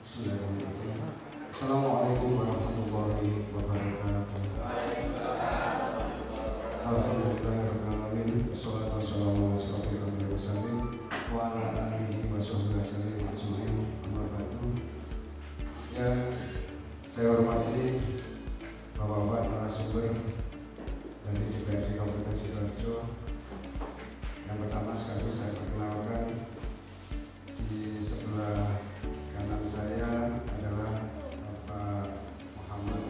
Bismillahirrahmanirrahim. Assalamualaikum warahmatullahi wabarakatuh. Alhamdulillahirrahmanirrahim. Wassalatu wassalamu ala asyrofil anbiya'i wassalamin wa ala alihi wa sahbihi wasallam ajma'in. Amma ba'du. Yang saya hormati Bapak-bapak narasumber dari DPRD Kabupaten Sidoarjo. Yang pertama sekali saya perkenalkan, di sebelah kanan saya adalah Bapak Muhammad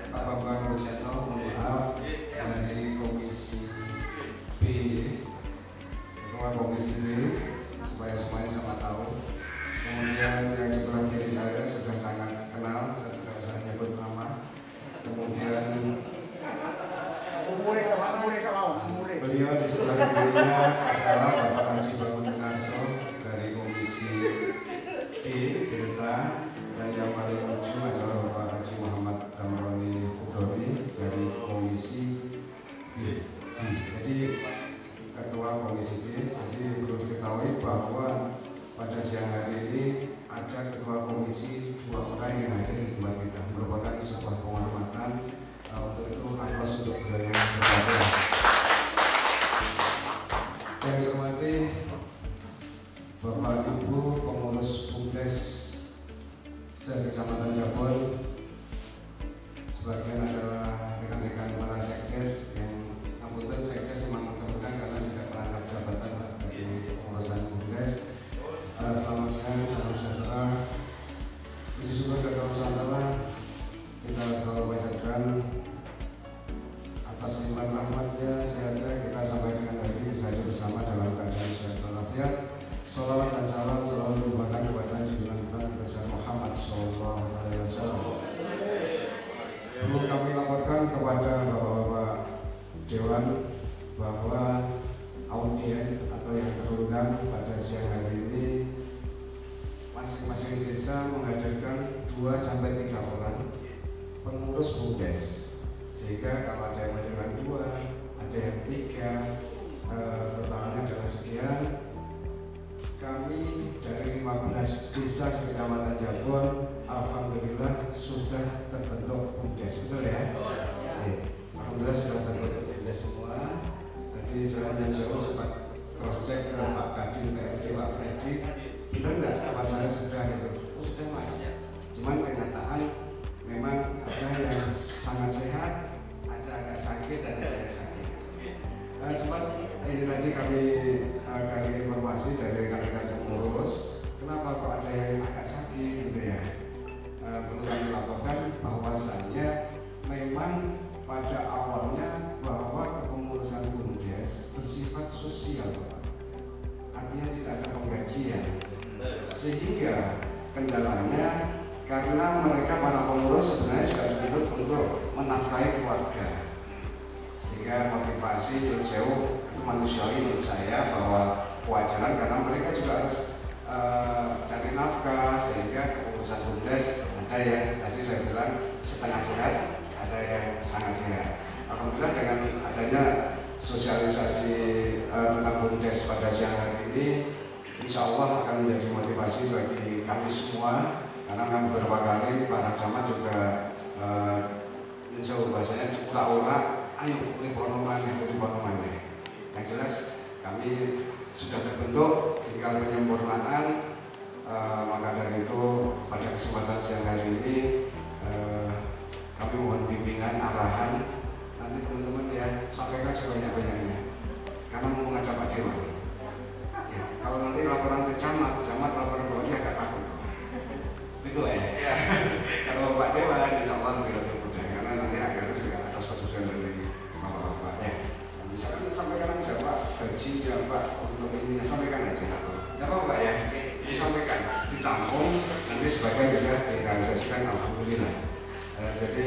Pak Bambang Wijayanto, mohon maaf, dari Komisi B, Ketua Komisi B, supaya semuanya sama tahu. Kemudian yang sebelah kiri saya sudah sangat kenal, saya tidak usah nyebut nama. Kemudian beliau di sebelah kirinya adalah Bapak Haji Bangunarso dari Komisi D, Delta, dan yang paling ujung adalah Bapak Haji Muhammad Damroni Udori dari Komisi B. Jadi Ketua Komisi B. Jadi perlu diketahui bahwa pada siang hari ini ada Ketua Komisi 2 orang yang hadir di tempat kita, merupakan sebuah penghormatan. Untuk itu aplaus untuk beliau yang berbahagia. Yang saya hormati Bapak Ibu pengurus BUMDes se-Kecamatan Jabon, sebagian adalah rekan-rekan para sekdes yang angkutan sekdes memang terbuka karena tidak merangkap jabatan dari pengurusan BUMDes. Selamat siang, salam sejahtera. Puji syukur kepada Allah, kita selalu panjatkan atas limpahan rahmatnya sehingga kita sampai dengan hari ini bisa hidup bersama dalam keadaan sehat walafiat. Sholawat dan salam selalu dilimpahkan kepada junjungan kita Nabi Muhammad SAW. Perlu kami laporkan kepada bapak-bapak dewan bahwa audien atau yang terundang pada siang hari ini masing-masing desa menghadirkan 2-3 orang pengurus BUMDes, sehingga kalau ada yang menunjukkan 2, ada yang 3, totalnya adalah sekian. Kami dari 15 desa se-Kecamatan Jabon, alhamdulillah sudah terbentuk BUMDes, betul ya? Alhamdulillah sudah terbentuk BUMDes semua. Tadi saya mencoba sempat cross check ke Pak Kadin PRD Pak Freddy, benar nggak tempat saya sudah gitu? Oh, sudah mas ya. Cuman kenyataan memang ada yang sangat sehat, ada agak sakit, dan ada yang sakit. Sempat ini tadi kami informasi dari rekan-rekan pengurus, kenapa kok ada yang agak sakit gitu ya? Perlu kami laporkan bahwasannya memang pada awalnya bahwa kepengurusan BUMDes bersifat sosial, Bapak. Artinya tidak ada penggajian, sehingga kendalanya karena mereka para pengurus sebenarnya sudah dituntut untuk menafkahi keluarga, sehingga motivasi menurut saya itu manusiawi menurut saya, bahwa kewajaran karena mereka juga harus cari nafkah, sehingga kepengurusan BUMDes ada yang tadi saya bilang setengah sehat, ada yang sangat sehat. Alhamdulillah dengan adanya sosialisasi tentang BUMDes pada siang hari ini, insya Allah akan menjadi motivasi bagi kami semua. Karena kan beberapa kali para camat juga insya Allah bahasanya ura-ura, ayo ribonoman. Yang jelas kami sudah terbentuk, tinggal penyempurnaan. Maka dari itu pada kesempatan siang hari ini kami mohon bimbingan, arahan. Nanti teman-teman ya sampaikan sebanyak-banyaknya, karena mau menghadap Pak Dewan. Ya, kalau nanti laporan ke camat laporan ke Bupati agak takut. Itu ya. Kalau Pak Dewan insya Allah lebih mudah, karena nanti akan juga atas persetujuan dari bapak-bapak ya. Misalkan sampaikan aja Pak, gaji ya Pak, untuk ini sampaikan aja. Tidak apa-apa ya, disampaikan, ditampung, nanti sebagian bisa direalisasikan, alhamdulillah. Jadi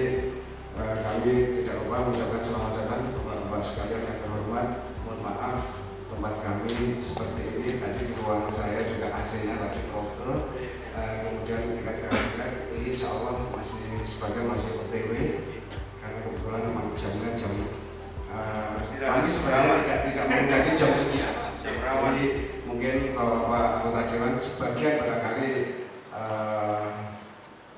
kami tidak lupa mengucapkan selamat datang bapak-bapak sekalian yang terhormat. Mohon maaf tempat kami seperti ini, tadi di ruangan saya juga AC-nya lagi trouble. Kemudian tingkat ini insya Allah masih sebagian masih OTW karena kebetulan memang jamnya kami sebenarnya tidak menghendaki jam sekian, jadi mungkin Bapak anggota Dewan sebagian barangkali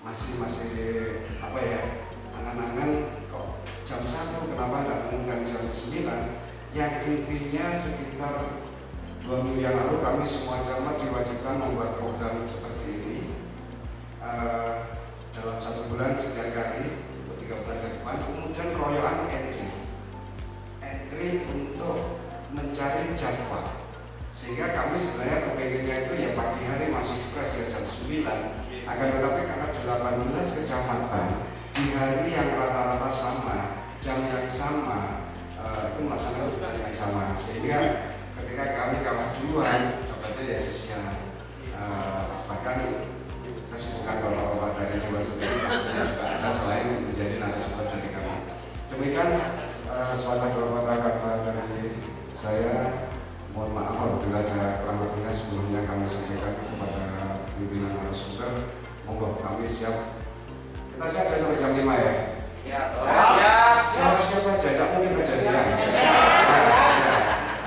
masih apa ya, angan-angan kok jam 1 kenapa tidak mengundang jam 9. Yang intinya sekitar 2 minggu yang lalu kami semua camat diwajibkan membuat program seperti ini dalam 1 bulan setiap hari untuk 3 bulan ke depan. Kemudian keroyokan entry untuk mencari jadwal, sehingga kami sebenarnya kepengennya itu ya pagi hari masih fresh ya jam 9. Akan tetapi karena 18 kecamatan di hari yang rata-rata sama, jam yang sama, itu melaksanakan kegiatan yang sama, sehingga ketika kami kalah duluan dapatnya ya siang. Bahkan kesibukan bapak-bapak dari Dewan sendiri pastinya juga ada selain menjadi narasumber dari kami. Demikian suatu beberapa kata dari saya. Mohon maaf apabila ada kurang lebihnya. Sebelumnya kami sampaikan kepada pimpinan narasumber, monggo kami siap. Kita siap ya sampai jam 5 ya? Ya. Jawab siapa aja, tidak mungkin terjadi ya.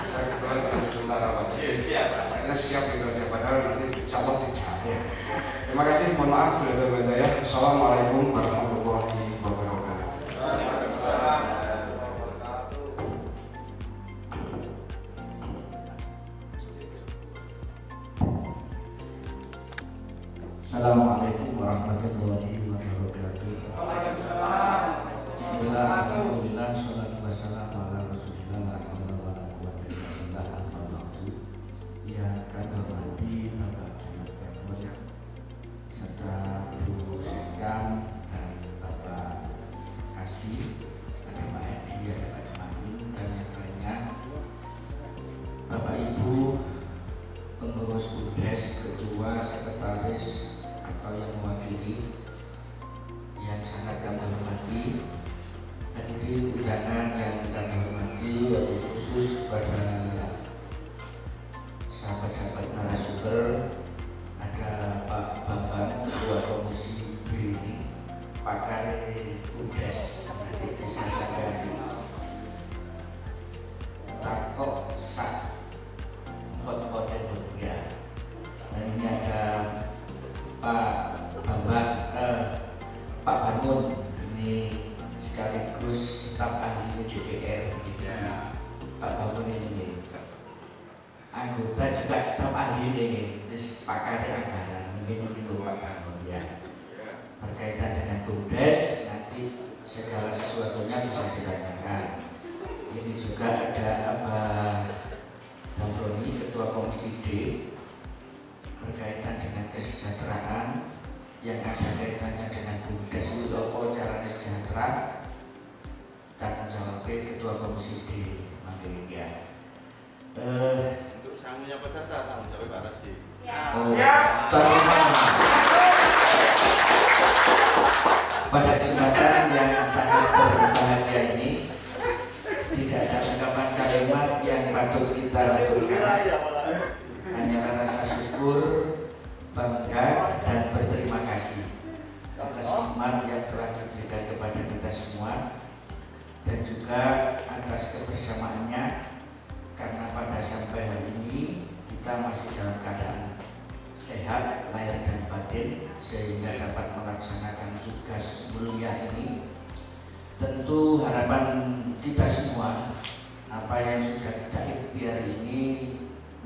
Saya kebetulan pernah di tentara Pak. Saya siap gitu saja, padahal nanti calon tidak ya. Terima kasih, mohon maaf bila ya. Assalamualaikum warahmatullahi wabarakatuh. Assalamualaikum warahmatullahi wabarakatuh. Bismillahirrahmanirrahim. Sholatu wassalamu ala Rasulillah, la haula wala quwwata illa billah, amma ba'du. Yang kami hormati Bapak Camat Kebon serta Bu Sekam dan Bapak Kasih, ada Pak Edi, ada Pak Jemain dan yang lainnya, Bapak Ibu pengurus BUDES, ketua, sekretaris atau yang mewakili yang sangat kami hormati, hadirin undangan yang kami hormati, wabil khusus pada sahabat-sahabat narasumber, ada Pak Bambang, ketua komisi B ini, pakar BUDES, nanti bisa saya takok sak pot-potnya dulu ya. Dan ini ada Pak Bambang, Pak Bangun, ini sekaligus staf ahli DPR. Pak Bangun ini anggota juga staf ahli ini, pakar anggaran. Mungkin itu Pak Bangun ya. Berkaitan dengan BUDES, nanti segala sesuatunya bisa ditanyakan. Ini juga ada Damroni, ketua komisi D, berkaitan dengan kesejahteraan yang ada kaitannya dengan BUDES itu apa caranya sejahtera, tanggung jawab ketua komisi D manggil ya. Untuk sangunya peserta tanggung jawab Pak Rasid. Pada kesempatan yang sangat berbahagia ini, tidak ada ungkapan kalimat yang patut kita lakukan, hanyalah rasa syukur, bangga, dan berterima kasih atas nikmat yang telah diberikan kepada kita semua, dan juga atas kebersamaannya, karena pada sampai hari ini kita masih dalam keadaan sehat lahir dan batin, sehingga dapat melaksanakan tugas mulia ini. Tentu harapan kita semua, apa yang sudah kita ikhtiar ini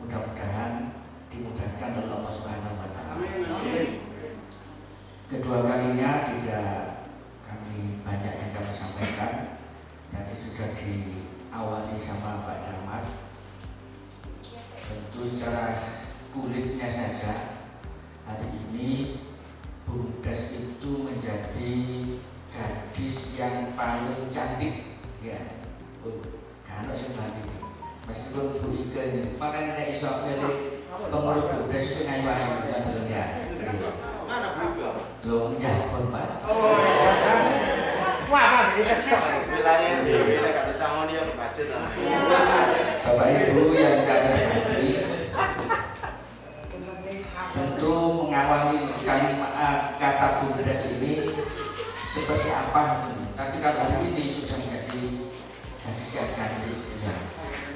mudah-mudahan dimudahkan oleh Allah Subhanahu wa Ta'ala. Kedua kalinya tidak kami banyak yang kami sampaikan. Tadi sudah diawali sama Pak Camat. Tentu secara kulitnya saja, hari ini BUDES itu menjadi gadis yang paling cantik ya. Kalau sebenarnya ini meskipun Bu Ike ini makanya tidak iso dari pengurus BUDES itu ngayu-ayu betul ya. Mana Bu Ike? Belum jawab Pak. Wah, bilangnya dia kata sama dia berbajet lah. Bapak Ibu yang kami hormati, tentu mengawali kalimat kata BUDES ini seperti apa, tapi kalau hari ini sudah menjadi gadis yang cantik ya,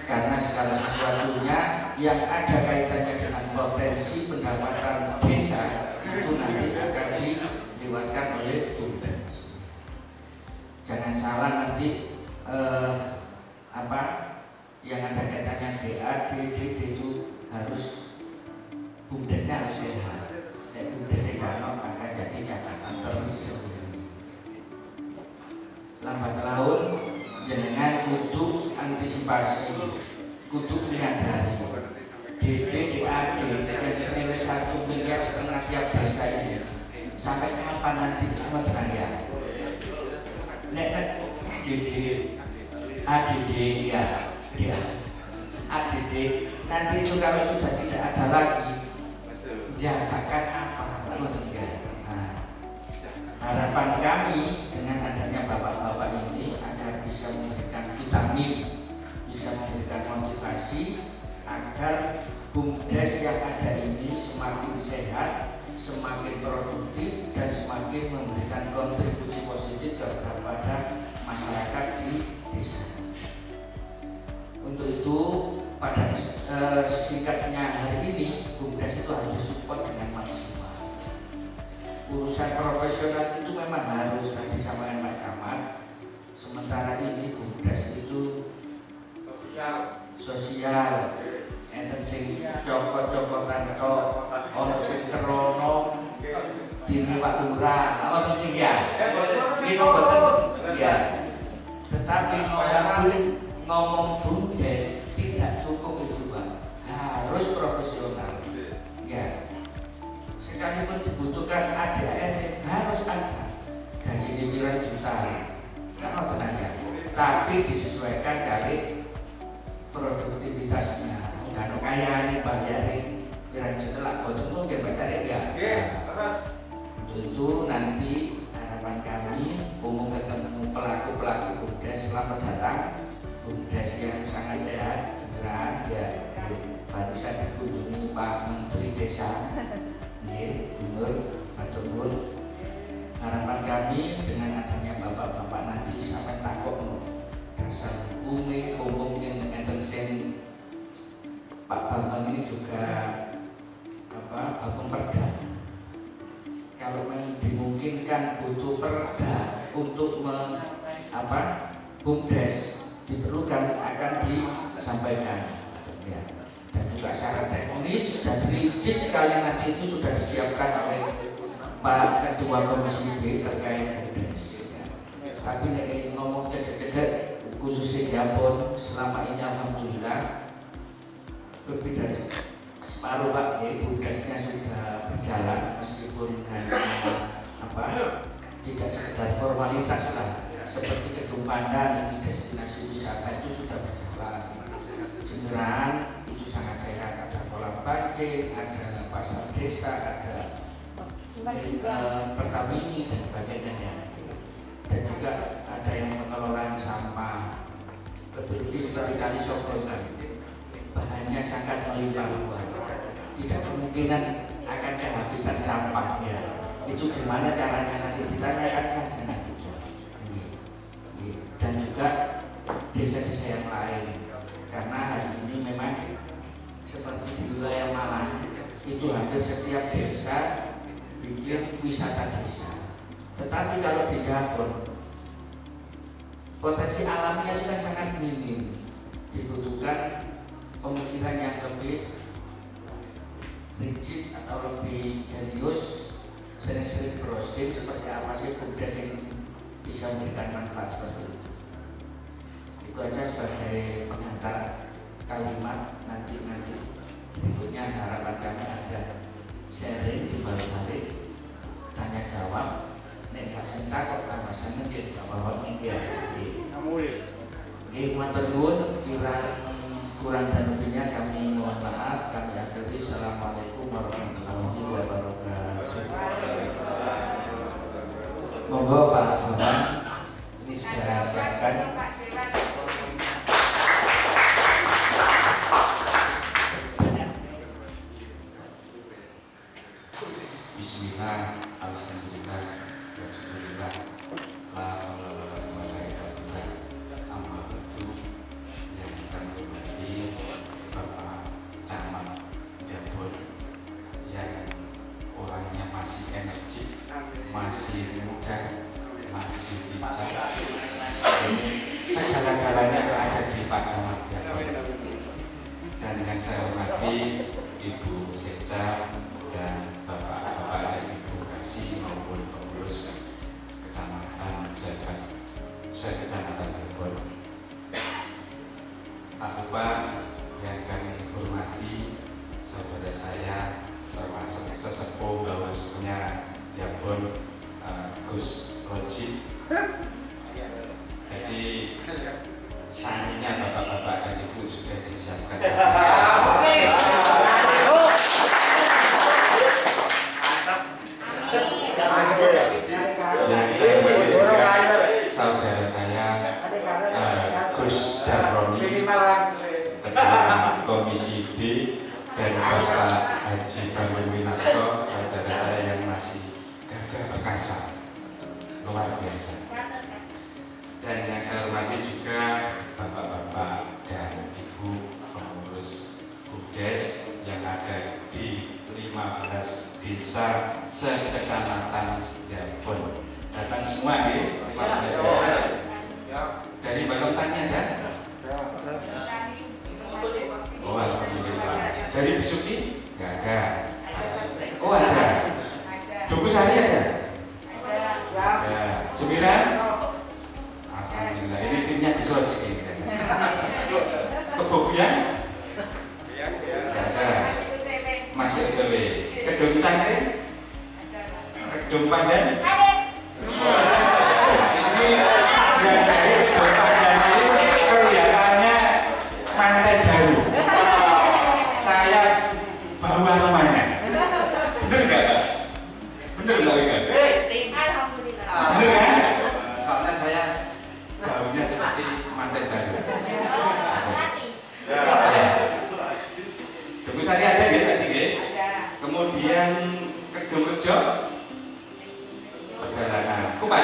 karena segala sesuatunya yang ada kaitannya dengan potensi pendapatan desa itu nanti akan dilewatkan oleh BUMDes. Jangan salah nanti yang ada kaitannya DA, DD itu harus BUMDesnya harus sehat. BUMDes sehat akan jadi catatan tersendiri. Lambat laun jenengan kudu antisipasi, kudu menyadari DD, DAD yang senilai 1,5 miliar tiap desa ini sampai kapan nanti sama tenaya? Nek DD, ADD ya, ADD nanti itu kalau sudah tidak ada lagi, jagakan apa? Nah, harapan kami dengan adanya bapak-bapak ini agar bisa memberikan vitamin, bisa memberikan motivasi agar BUMDes yang ada ini semakin sehat, semakin produktif, dan semakin memberikan kontribusi positif kepada masyarakat di desa. Untuk itu pada singkatnya hari ini BUMDes itu harus support dengan maksimal. Urusan profesional itu memang harus tadi disampaikan Pak Camat. Sementara ini BUMDes itu sosial, enten sing cokot-cokotan tok, ono sing kerono dini Pak Lurah, apa sing ya? Iki mboten ya. Tetapi ngomong BUMDes tidak cukup itu Pak, harus profesional. Ya, sekalipun dibutuhkan ADART harus ada, gaji dimiran juta, nggak mau tenang ya. Tapi disesuaikan dari produktivitasnya. Kalau kaya nih bayarin pirang juta lah, boten mungkin bayarin ya. Itu nanti harapan kami umum ketemu pelaku-pelaku BUMDes. Selamat datang BUMDes yang sangat sehat, cederaan ya. Barusan dikunjungi Pak Menteri Desa, Gubernur Matur. Harapan kami dengan adanya bapak-bapak nanti sampai takut dasar bumi umum yang entertain Pak Bambang ini juga bangun perda. Kalau memang dimungkinkan butuh perda untuk BUMDes diperlukan akan disampaikan. Ya. Dan juga secara teknis dan rigid sekali nanti itu sudah disiapkan oleh Pak Ketua Komisi B terkait BUMDes. Ya. Tapi ngomong cedek-cedek khusus Japon selama ini alhamdulillah lebih dari separuh Pak BUMDesnya sudah berjalan meskipun hanya tidak sekedar formalitas lah, seperti Kedung Pandan ini destinasi wisata itu sudah berjalan. Jemberan itu sangat sehat, ada kolam pancing, ada pasar desa, ada Pertamini dan sebagainya. Dan juga ada yang pengelolaan sampah, lebih seperti Kali Sokro bahannya sangat melimpah ruah, tidak kemungkinan akan kehabisan sampah ya. Itu gimana caranya nanti ditanyakan saja nanti. Dan juga desa-desa yang lain, karena hari ini memang seperti di wilayah Malang itu hampir setiap desa bikin wisata desa. Tetapi kalau di Japon potensi alamnya itu kan sangat minim, dibutuhkan pemikiran yang lebih rigid atau lebih jenius, sering-sering browsing seperti apa sih BUMDes yang bisa memberikan manfaat seperti itu. Itu aja sebagai pengantar kalimat. Nanti berikutnya harapan kami ada sharing di balik tanya jawab. Nek gak sentak kok tambah seneng ya bapak ini ya. Nggih matur nuwun, kurang dan lebihnya kami mohon maaf. Kami akhiri. Assalamualaikum warahmatullahi wabarakatuh. Monggo Pak Bambang, ini sudah siapkan. Bismillah, alhamdulillah, rasulullah, la haula wala quwwata illa billah. Amma ba'du, yang kami hormati Bapak yang orangnya masih energik, masih muda, masih lincah. Segala-galanya ada di Pak Camat Jabon. Dan yang saya hormati Ibu Sekja dan Bapak-bapak dan Ibu Kasih maupun pengurus kecamatan sekecamatan Jabon. Pak Bupati yang kami hormati, saudara saya termasuk sesepuh bawaslunya Jabon, Gus Roji. Jadi sanginya bapak-bapak dan ibu sudah disiapkan. Yang saya hormati juga saudara saya Gus Darroni, Ketua Komisi D, dan Bapak Haji Bangun Winarso, saudara saya yang masih gagah perkasa, luar biasa. Dan yang saya hormati juga bapak-bapak dan ibu pengurus BUMDes yang ada di 15 desa sekecamatan Jabon. Datang semua di 15 desa. Dari Balontannya ada? Oh, alhamdulillah. Dari Besuki? Nggak ada. Oh, ada. Duku Sari ada? Ada. Jemiran? Alhamdulillah. Ini timnya Gus Roji ini. Keboguyan? Nggak ada. Masih UTW. Kedung Cangkring? Kedung Pandan? Ini yang dari Kedung Pandan ini kelihatannya manten baru. Saya bawa rumahnya. Bener nggak, Pak? Bener nggak, Pak? Alhamdulillah. Bener kan? Soalnya saya baunya seperti manten baru. Duku Sari ada ya tadi ya? Kemudian Kedung Rejo perjalanan Kupan.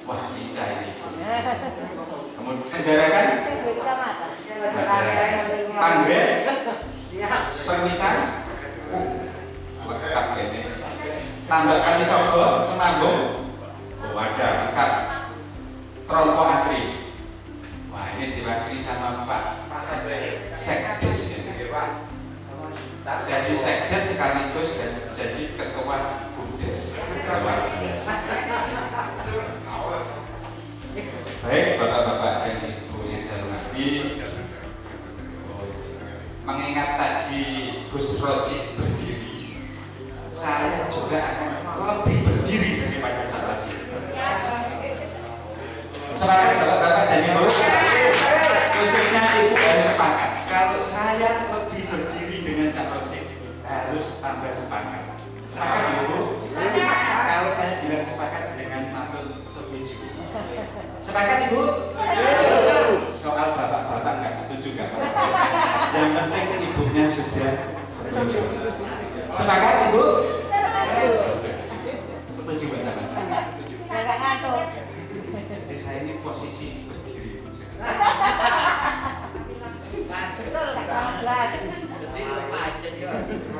Wah, lincah ini. Kemudian Penjarakan ada Panggre, Permisan, lengkap ini. Tambak Kalisogo, Semanggung, oh ada lengkap. Trompo Asri. Wah, ini diwakili sama Pak Sekdes ya. Jadi Sekdes sekaligus dan jadi ketua BUMDes. Baik bapak-bapak dan ibu yang saya hormati, mengingat tadi Gus Roji berdiri, saya juga akan lebih berdiri daripada Cak Roji. Sepakat bapak-bapak dan ibu? Khususnya ibu harus sepakat. Kalau saya lebih berdiri dengan Cak Roji, harus tambah sepakat. Sepakat ibu? Kalau saya bilang sepakat dengan matur setuju. Sepakat ibu? Soal bapak-bapak nggak setuju nggak masalah. Yang penting ibunya sudah setuju. Sepakat ibu? Setuju nggak sama saya? Jadi saya ini posisi berdiri.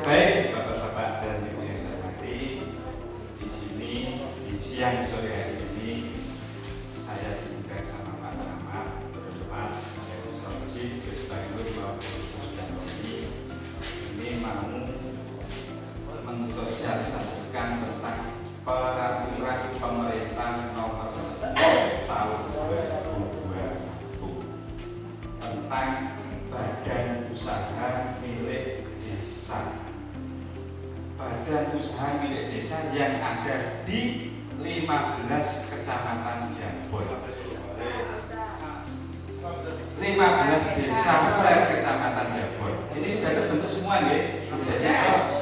Baik bapak-bapak dan ibu yang saya hormati, di sini di siang sore hari ini saya diundang sama Pak Camat, Bapak Gus Roji, Gus Bangun maupun Gus Darroni. Ini mau mensosialisasikan tentang peraturan pemerintah nomor 11 tahun 2021 tentang badan usaha milik desa. Badan usaha milik desa yang ada di 15 kecamatan Jabon. 15 desa sekecamatan Jabon. Ini sudah terbentuk semua nggih?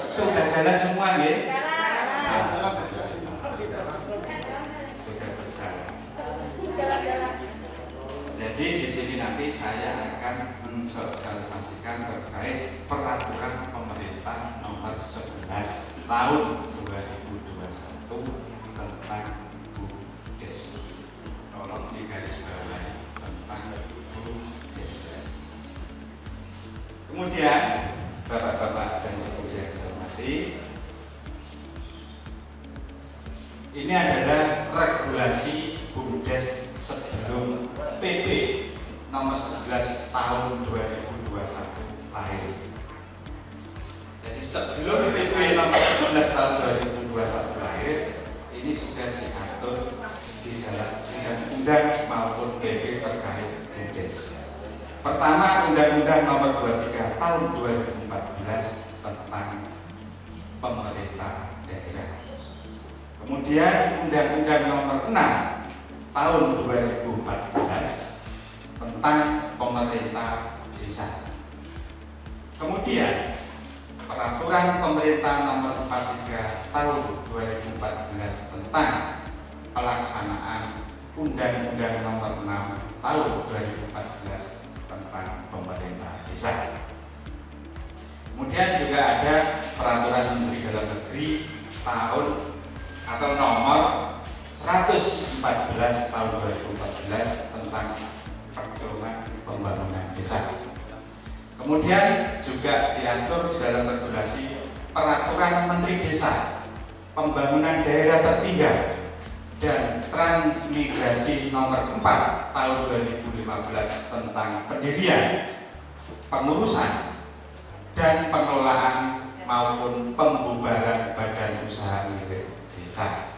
Sudah jalan semua nggih? Sudah berjalan. Jadi di sini nanti saya akan mensosialisasikan terkait peraturan pemerintah nomor 11 tahun 2021 tentang BUMDes. Tolong digarisbawahi tentang BUMDes. Kemudian bapak-bapak dan ibu yang cermati, ini adalah regulasi BUMDes sebelum PP nomor 11 tahun 2021 lahir. Jadi sebelum PP nomor 11 tahun 2021 lahir, ini sudah diatur di dalam undang-undang maupun PP terkait BUMDes. Pertama, Undang-Undang Nomor 23 Tahun 2014 tentang pemerintah daerah. Kemudian Undang-Undang Nomor 6 Tahun 2014 tentang pemerintah desa. Kemudian Peraturan Pemerintah Nomor 43 Tahun 2014 tentang pelaksanaan Undang-Undang Nomor 6 Tahun 2014 tentang pemerintah desa. Kemudian juga ada Peraturan Menteri Dalam Negeri tahun atau nomor 114 tahun 2014 tentang pedoman pembangunan desa. Kemudian juga diatur di dalam regulasi Peraturan Menteri Desa, Pembangunan Daerah Tertinggal dan Transmigrasi nomor 4 tahun 2015 tentang pendirian, pengurusan dan pengelolaan maupun pembubaran badan usaha milik desa.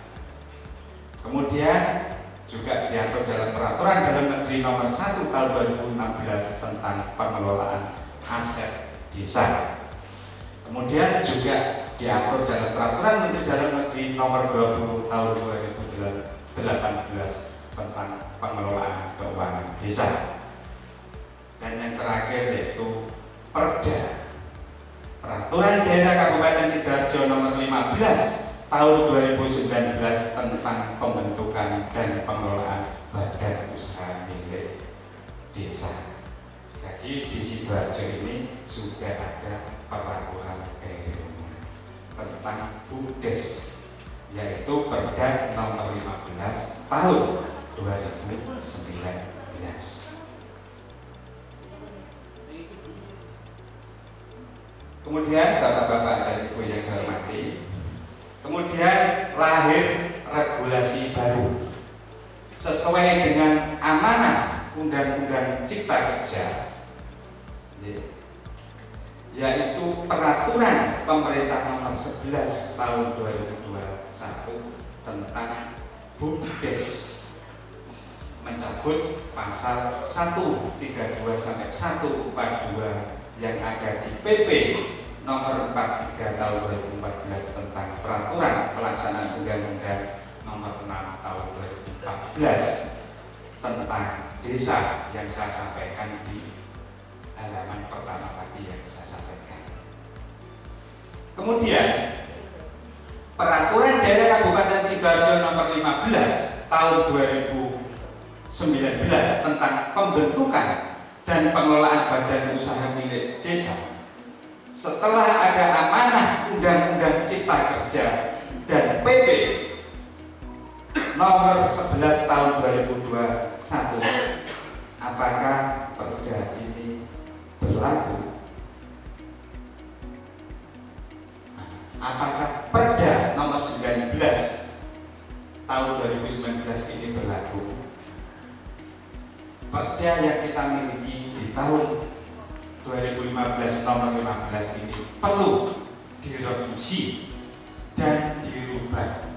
Kemudian juga diatur dalam Peraturan Dalam Negeri nomor 1 tahun 2016 tentang pengelolaan aset desa. Kemudian juga diatur dalam Peraturan Menteri Dalam Negeri nomor 20 tahun 2018 tentang pengelolaan keuangan desa. Dan yang terakhir yaitu Perda Peraturan Daerah Kabupaten Sidoarjo nomor 15 tahun 2019 tentang pembentukan dan pengelolaan badan usaha milik desa. Jadi di Sidoarjo ini sudah ada peraturan daerah tentang BUMDes, yaitu Perda nomor 15 tahun 2019. Kemudian Bapak-bapak dan Ibu yang saya hormati, kemudian lahir regulasi baru sesuai dengan amanah Undang-Undang Cipta Kerja, yaitu Peraturan Pemerintah Nomor 11 Tahun 2021 tentang BUMDes, mencabut pasal 132 sampai 142 yang ada di PP Nomor 43 Tahun 2014 tentang Peraturan Pelaksanaan Undang-Undang Nomor 6 Tahun 2014 tentang desa yang saya sampaikan di halaman pertama tadi yang saya sampaikan. Kemudian Peraturan Daerah Kabupaten Sidoarjo Nomor 15 Tahun 2019 tentang pembentukan dan pengelolaan badan usaha milik desa. Setelah ada amanah Undang-Undang Cipta Kerja dan PP Nomor 11 Tahun 2021, apakah Perda ini berlaku? Apakah Perda Nomor 19 Tahun 2019 ini berlaku? Perda yang kita miliki di tahun 2015 nomor 15 ini perlu direvisi dan dirubah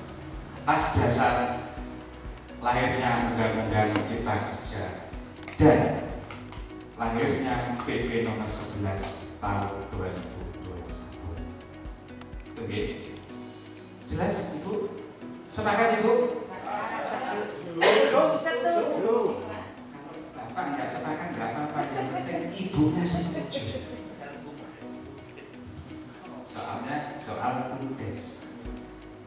atas dasar lahirnya Undang-Undang Cipta Kerja dan lahirnya PP nomor 11 tahun 2021. Oke, jelas Ibu? Sepakat Ibu? Setuju. Bapak nggak sepakat nggak apa-apa, yang penting ibunya setuju. Soalnya soal BUMDes.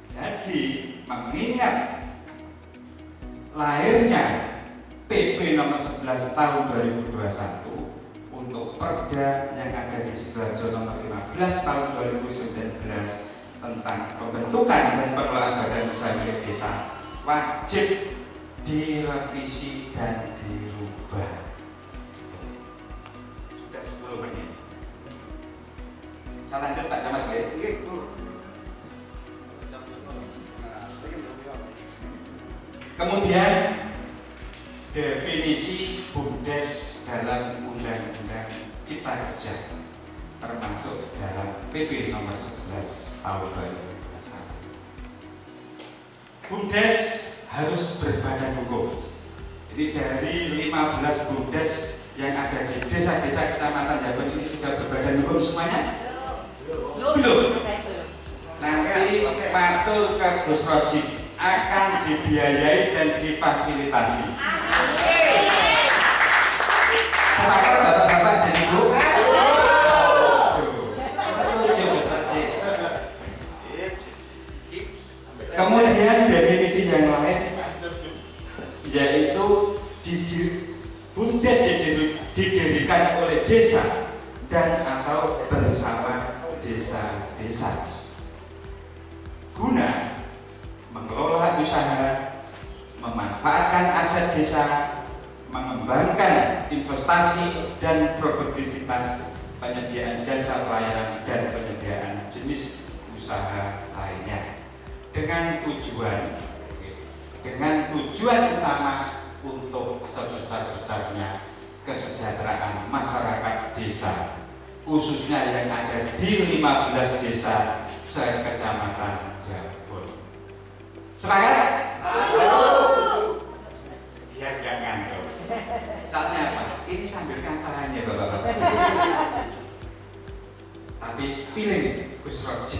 Jadi mengingat lahirnya PP nomor 11 tahun 2021 untuk Perda yang ada di Sidoarjo nomor 15 tahun 2019 tentang pembentukan dan pengelolaan badan usaha milik desa wajib direvisi dan dirubah. Sudah 10 menit. Saya lanjut Pak Camat ya. Kemudian definisi BUMDes dalam Undang-Undang Cipta Kerja termasuk dalam PP nomor 11 tahun 2021. BUMDes harus berbadan hukum. Ini dari 15 BUMDes yang ada di desa-desa kecamatan Jabon ini sudah berbadan hukum semuanya? Belum. Nanti matur ke Gus Roji akan dibiayai dan difasilitasi. Sepakat bapak-bapak dan ibu? Setuju Gus Roji. Kemudian definisi yang lain yaitu BUMDes didirikan oleh desa dan atau bersama desa-desa guna mengelola usaha, memanfaatkan aset desa, mengembangkan investasi dan produktivitas, penyediaan jasa pelayanan dan penyediaan jenis usaha lainnya dengan tujuan utama untuk sebesar-besarnya kesejahteraan masyarakat desa, khususnya yang ada di 15 desa sekecamatan Jabon. Semangat? Biar gak ngantuk. Soalnya apa? Ini sambil kampanye bapak-bapak. Tapi pilih Gus Roji.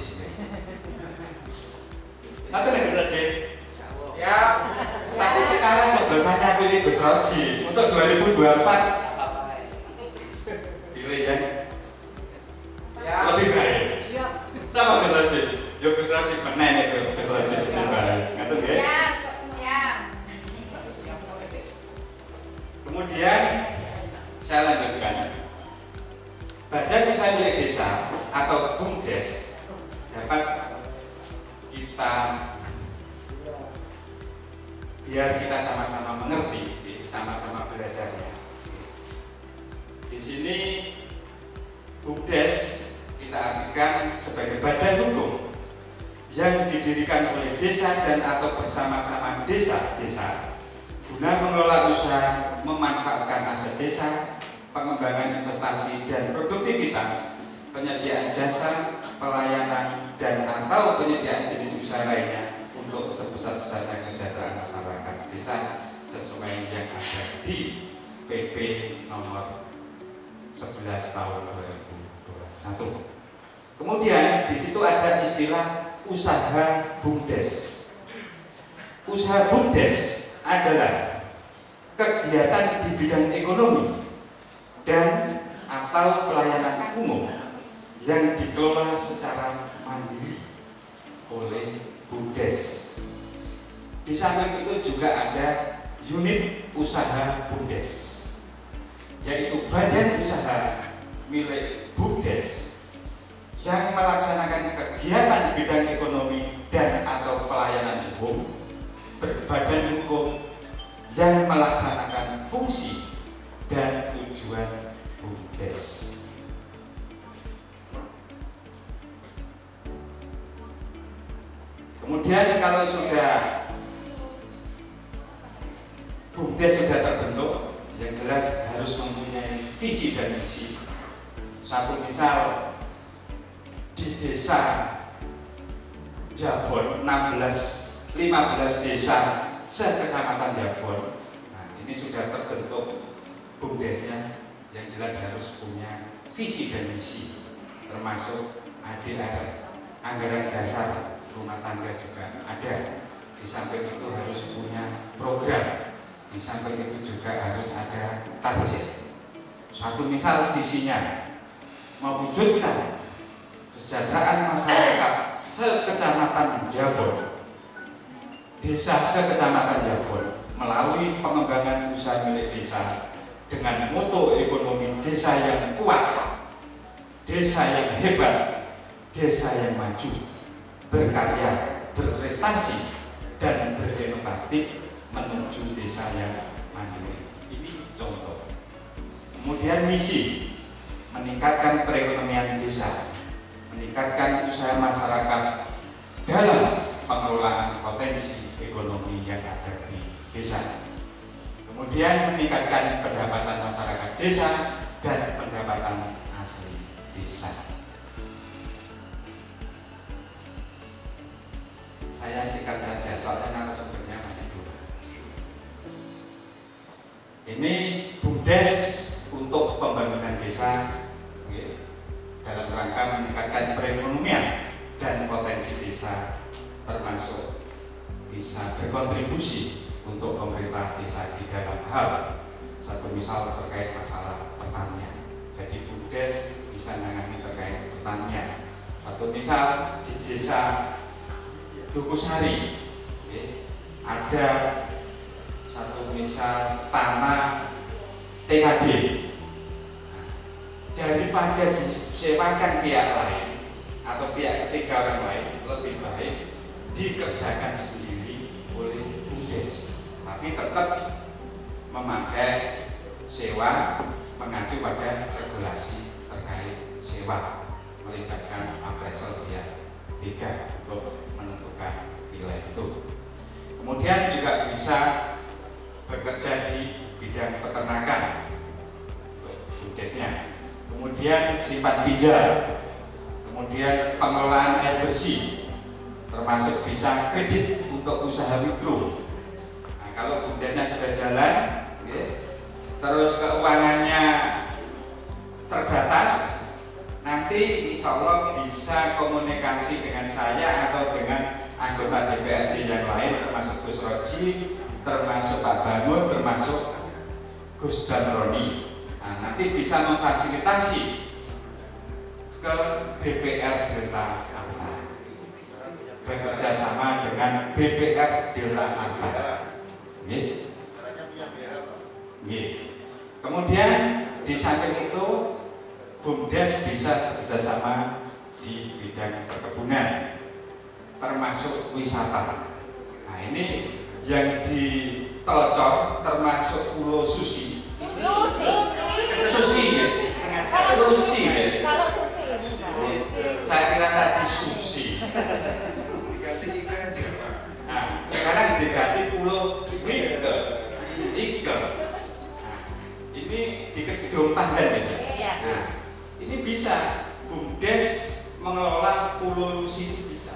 Nanti nih Gus Roji. Ya. Tapi sekarang coblosannya pilih Gus Roji untuk 2024. Pilih ya. Lebih baik. Sama Gus Roji. Yo Gus Roji meneh nek Gus Roji lebih baik. Ngaten nggih? Siap. Kemudian saya lanjutkan. Badan Usaha Milik Desa atau BUMDes dapat kita biar kita sama-sama mengerti, sama-sama belajarnya. Di sini BUMDes kita artikan sebagai badan hukum yang didirikan oleh desa dan atau bersama-sama desa-desa guna mengelola usaha, memanfaatkan aset desa, pengembangan investasi dan produktivitas, penyediaan jasa, pelayanan dan atau penyediaan jenis usaha lainnya untuk sebesar-besarnya kesejahteraan masyarakat desa sesuai yang ada di PP nomor 11 tahun 2021. Kemudian di situ ada istilah usaha BUMDes. Usaha BUMDes adalah kegiatan di bidang ekonomi dan atau pelayanan umum yang dikelola secara mandiri oleh BUMDes. Di samping itu juga ada unit usaha BUMDes, yaitu badan usaha milik BUMDes yang melaksanakan kegiatan di bidang ekonomi dan atau pelayanan umum, berbadan hukum yang melaksanakan fungsi dan tujuan BUMDes. Kemudian kalau sudah BUMDes sudah terbentuk, yang jelas harus mempunyai visi dan misi. Satu misal di desa Jabon 15 desa sekecamatan Jabon. Nah, ini sudah terbentuk BUMDesnya, yang jelas harus punya visi dan misi, termasuk ADR, anggaran dasar rumah tangga juga ada. Di samping itu harus punya program, di samping itu juga harus ada target. Suatu misal visinya mewujudkan kesejahteraan masyarakat sekecamatan Jabon, desa sekecamatan Jabon melalui pengembangan usaha milik desa dengan mutu ekonomi desa yang kuat, desa yang hebat, desa yang maju, berkarya, berprestasi, dan berinovatif menuju desa yang mandiri. Ini contoh. Kemudian misi meningkatkan perekonomian desa meningkatkan usaha masyarakat dalam pengelolaan potensi ekonomi yang ada di desa. Kemudian meningkatkan pendapatan masyarakat desa dan pendapatan asli desa. Saya singkat saja soalnya narasumbernya masih dua. Ini BUMDes untuk pembangunan desa dalam rangka meningkatkan perekonomian dan potensi desa, termasuk bisa berkontribusi untuk pemerintah desa di dalam hal satu misal terkait masalah pertanian. Jadi BUMDes bisa menangani terkait pertanian. Satu misal di desa Dukusari ada satu misal tanah TKD, daripada disewakan pihak lain atau pihak ketiga orang lain, lebih baik dikerjakan sendiri oleh BUMDes, tapi tetap memakai sewa, mengacu pada regulasi terkait sewa, melibatkan appraisal pihak ketiga untuk menentukan nilai itu. Kemudian juga bisa bekerja di bidang peternakan untuk BUMDesnya. Kemudian simpan pinjam, kemudian pengelolaan air bersih, termasuk bisa kredit untuk usaha mikro. Nah, kalau BUMDesnya sudah jalan, terus keuangannya terbatas, nanti insya Allah bisa komunikasi dengan saya atau dengan anggota DPRD yang lain, termasuk Gus Roji, termasuk Pak Bangun, termasuk Gus Damroni. Nah, nanti bisa memfasilitasi ke BPR Delta Arta, bekerja sama dengan BPR Delta Arta. Kemudian di samping itu BUMDes bisa bekerjasama di bidang perkebunan, termasuk wisata. Nah, ini yang ditelocor termasuk Pulau Susi. Susi ya? Susi ya? Saya kira tadi Susi. Nah, sekarang diganti Pulau Ike. Nah, ini di Kedung Pandan ya? Nah, ini bisa BUMDes mengelola Pulau Susi itu bisa.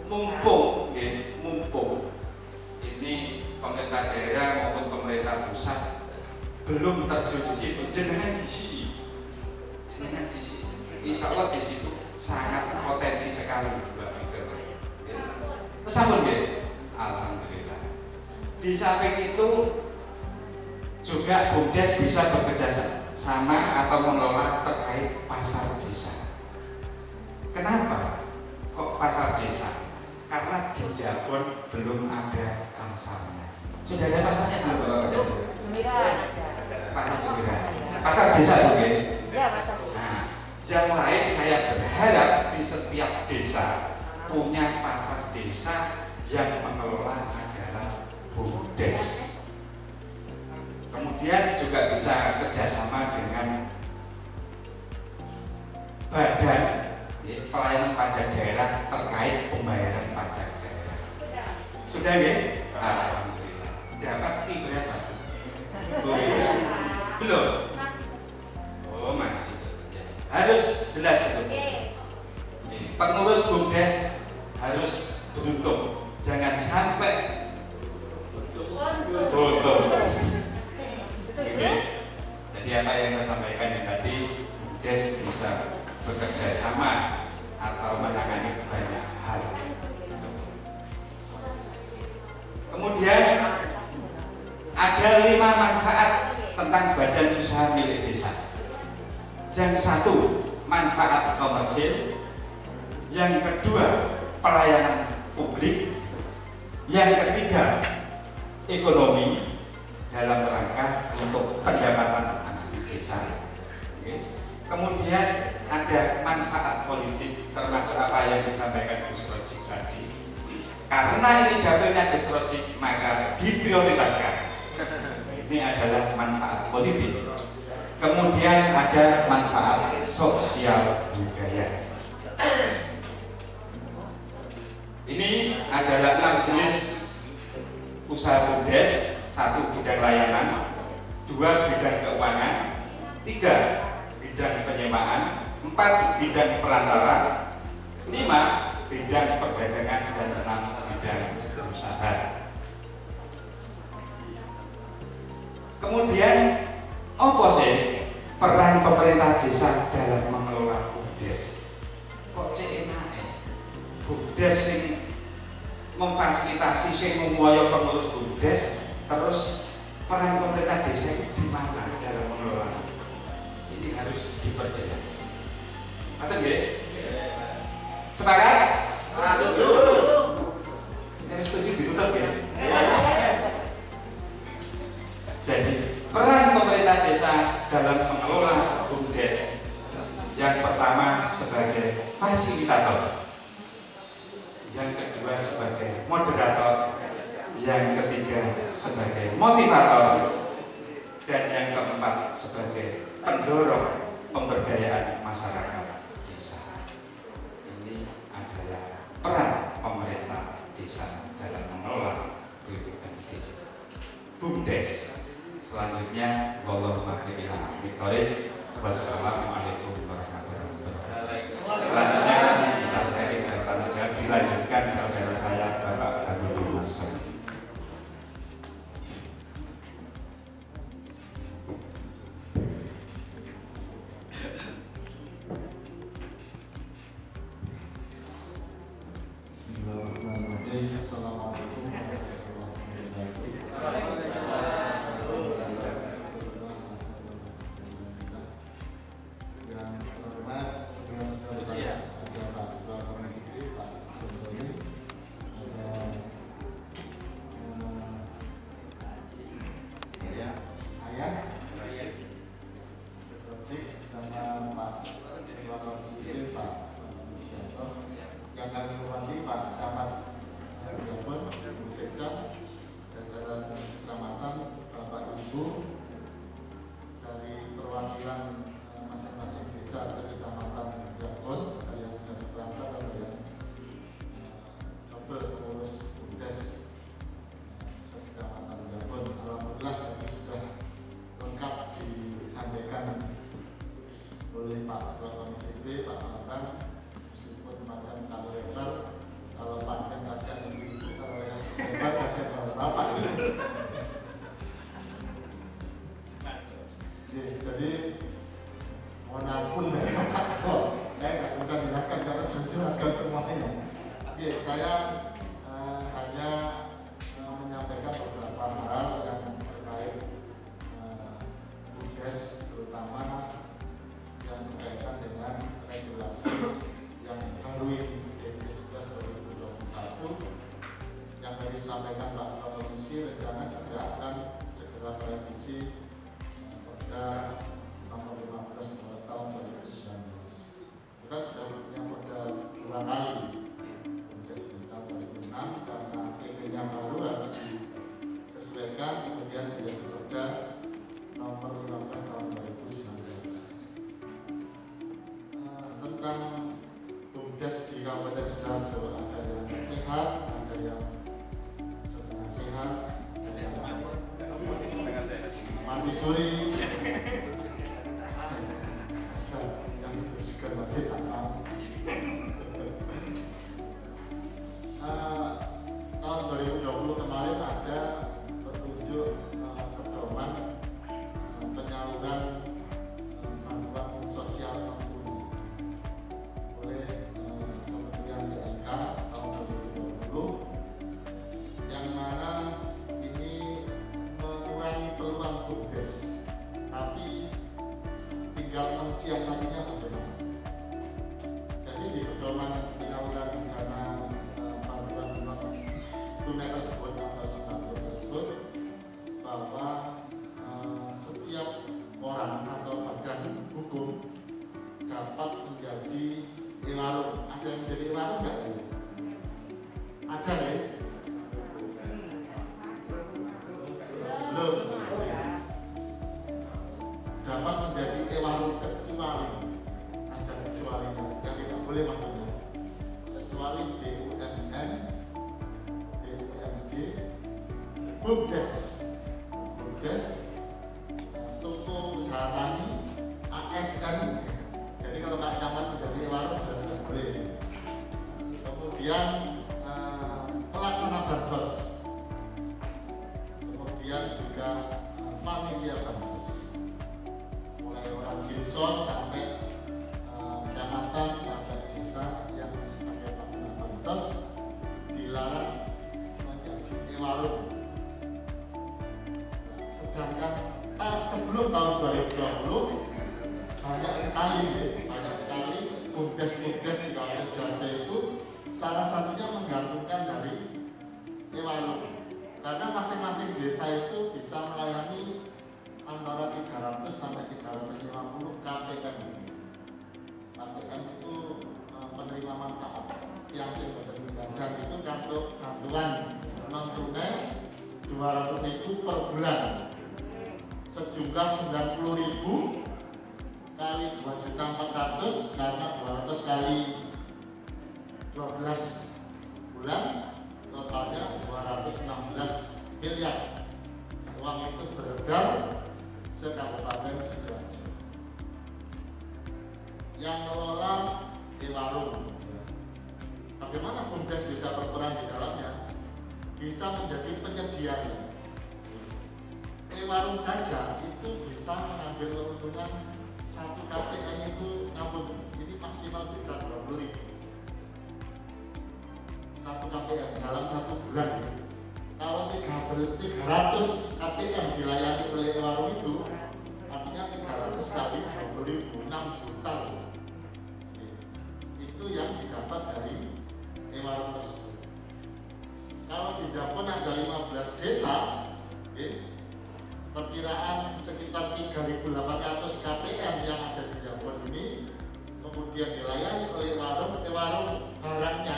Mumpung ini pemerintah daerah maupun pemerintah pusat belum terjun di situ, jenengan di sini, insya Allah di situ sangat potensi sekali, Mbak Peter. Kesampun ya, alhamdulillah. Di samping itu juga BUMDes bisa bekerja sama atau mengelola terkait pasar desa. Kenapa kok pasar desa? Karena di Jabon belum ada pasarnya. Sudah ada pasarnya belum, Bapak? Pasar Jemberan. Pasar desa mungkin. Ya, pasar desa. Nah, yang lain saya berharap di setiap desa punya pasar desa yang mengelola adalah BUMDes. Kemudian juga bisa kerjasama dengan badan pelayanan pajak daerah terkait pembayaran pajak daerah. Sudah ya? Alhamdulillah. Dapat fee berapa? Belum? Oh masih. Harus jelas itu. Pengurus BUMDes harus beruntung. Jangan sampai beruntung. Oke. Jadi apa yang saya sampaikan yang tadi, BUMDes bisa bekerja sama atau menangani banyak hal. Kemudian ada 5 manfaat tentang badan usaha milik desa. Yang satu, manfaat komersil. Yang kedua, pelayanan publik. Yang ketiga, ekonomi dalam rangka untuk pendapatan asli desa. Kemudian ada manfaat politik, termasuk apa yang disampaikan Gus Roji tadi. Karena ini dapilnya Gus Roji, maka diprioritaskan. Ini adalah manfaat politik. Kemudian ada manfaat sosial budaya. Ada 6 jenis usaha BUMDes, 1 bidang layanan, 2 bidang keuangan, 3 bidang penyewaan, 4 bidang perantara, 5 bidang perdagangan, dan 6 bidang perusahaan. Kemudian apa sih peran pemerintah desa dalam mengelola BUMDes? Kok enak BUMDes sing memfasilitasi sing ngumpulnya pengurus BUMDes, terus peran pemerintah desa itu di mana dalam mengelola? Ini harus diperjelas. Atau nggih? Sepakat? Setuju. Yang setuju ditutup ya. Jadi peran pemerintah desa dalam mengelola BUMDes, yang pertama sebagai fasilitator, yang kedua sebagai moderator, yang ketiga sebagai motivator, dan yang keempat sebagai pendorong pemberdayaan masyarakat desa. Ini adalah peran pemerintah desa dalam mengelola BUMDes. Selanjutnya, wassalamualaikum warahmatullahi wabarakatuh. Selanjutnya nanti bisa sharing dan tanya jawab, dilanjutkan saudara saya Bapak Habibur Marsam. Bismillahirrahmanirrahim. Assalamualaikum warahmatullahi wabarakatuh. Yang terhormat saudara-saudara saya, ada Pak Ketua Komisi B, Pak Jokowi, ada Ayah, Mas Rojik, sama Pak Ketua Komisi B, Pak Mujianto, yang kami hormati Pak Camat Jabon, Ibu Sekjam, jajaran kecamatan, Bapak Ibu, dari perwakilan masing-masing desa sekecamatan Jabon, ada yang dari perangkat, ada yang double pengurus BUMDes sekecamatan Jabon. Alhamdulillah tadi sudah lengkap disampaikan oleh Pak Ketua Komisi B, Pak Bambang. Meskipun macam kalau lebar, kalau panjang kasihan ibu, kalau yang lebar kasihan bapak. Jadi mohon ampun saya nggak bisa jelaskan karena sudah jelaskan semuanya. Saya hanya menyampaikan beberapa hal yang terkait BUMDes, terutama yang berkaitan dengan regulasi yang baru ini, DP 11 2021, yang tadi disampaikan Pak Ketua Komisi. Rencana juga akan segera merevisi Perda nomor 15 tahun 2019. Kita sudah punya modal 2 kali, BUMDes di tahun 2006, karena PP-nya baru harus disesuaikan, kemudian menjadi Perda nomor 15 tahun 2019. Tentang BUMDes di Kabupaten Sidoarjo, ada yang sehat, ada yang setengah sehat, ada yang mati suri, ada yang bersihkan mati tanam. Tahun 2020 kemarin ada petunjuk pedoman penyaluran bantuan sosial non-tunai oleh Kementerian DLK tahun 2020, yang mana ini mengurangi peluang BUMDes, tapi tinggal mensiasatinya bagaimana. BUMDes, toko usaha tani, ASN. Jadi kalau Pak Camat menjadi warung sudah boleh. Kemudian pelaksana bansos, kemudian juga panitia bansos, mulai orang dinsos sampai kecamatan sampai desa yang sebagai pelaksana bansos dilarang menjadi warung. Sedangkan sebelum tahun 2020 banyak sekali BUMDes di Kabupaten Sidoarjo itu salah satunya menggabungkan dari warung, karena masing-masing desa itu bisa melayani antara 300 sampai 350 KPM. KPM itu penerima manfaat yang sebenarnya, dan itu bantuan non tunai 200.000 per bulan, sejumlah 90.000 kali 2.400.000, karena 200 kali 12 bulan totalnya 216 miliar. Uang itu beredar se-Kabupaten Sidoarjo. Yang mengelola warung. Bagaimana BUMDes bisa berperan di dalamnya? Bisa menjadi penyedianya. Warung saja itu bisa mengambil keuntungan 1 KPM itu ini maksimal bisa 20.000. 1 KPM dalam 1 bulan. Kalau 300 KPM dilayani oleh warung itu, artinya 300 kali 20.000, 6 juta. Itu yang didapat dari warung tersebut. Kalau di Jambon ada 15 desa, perkiraan sekitar 3.800 KPM yang ada di Jambon ini, kemudian dilayani oleh warung barangnya,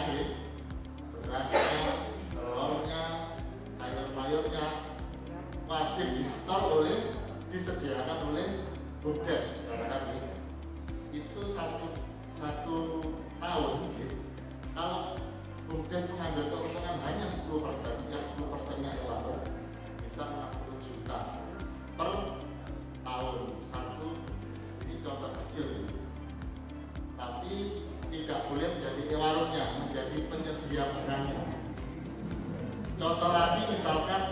berasnya, telurnya, sayur-mayurnya wajib disediakan oleh BUMDes. Itu satu tahun. Kalau BUMDes mengambil keuntungan hanya 10%, yang 10%-nya warung bisa 60 juta per tahun satu. Ini contoh kecil, tapi tidak boleh menjadi warungnya, menjadi penyedia barangnya. Contoh lagi, misalkan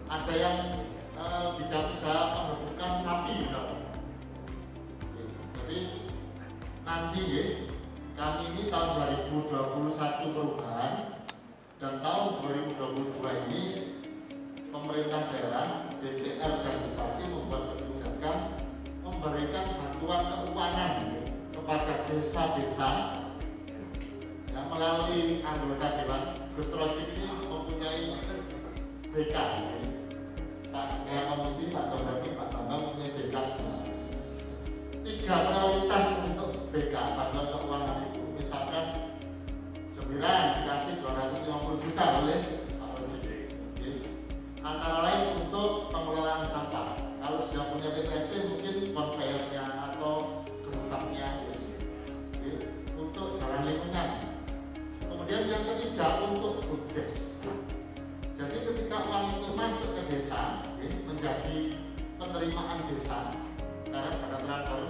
ada yang bidang usaha pengebukan sapi, jadi nanti kami ini tahun 2021 perubahan, dan tahun 2022 ini pemerintah daerah, DPR dan Bupati membuat kebijakan memberikan bantuan keuangan kepada desa-desa yang melalui anggota Dewan. Gus Rojik ini mempunyai DK, Pak Ketua Komisi, Pak Tomberdi, Pak Bambang mempunyai DK semua. 3 prioritas untuk DK bantuan keuangan itu, misalkan Sembilan dikasih 250 juta oleh Pak Rojik. Antara lain untuk pengelolaan sampah. Kalau sudah punya TPST mungkin konveyornya atau gerobaknya, untuk jalan lingkungan. Kemudian yang ketiga untuk BUMDes. Jadi ketika uang itu masuk ke desa, menjadi penerimaan desa karena transfer,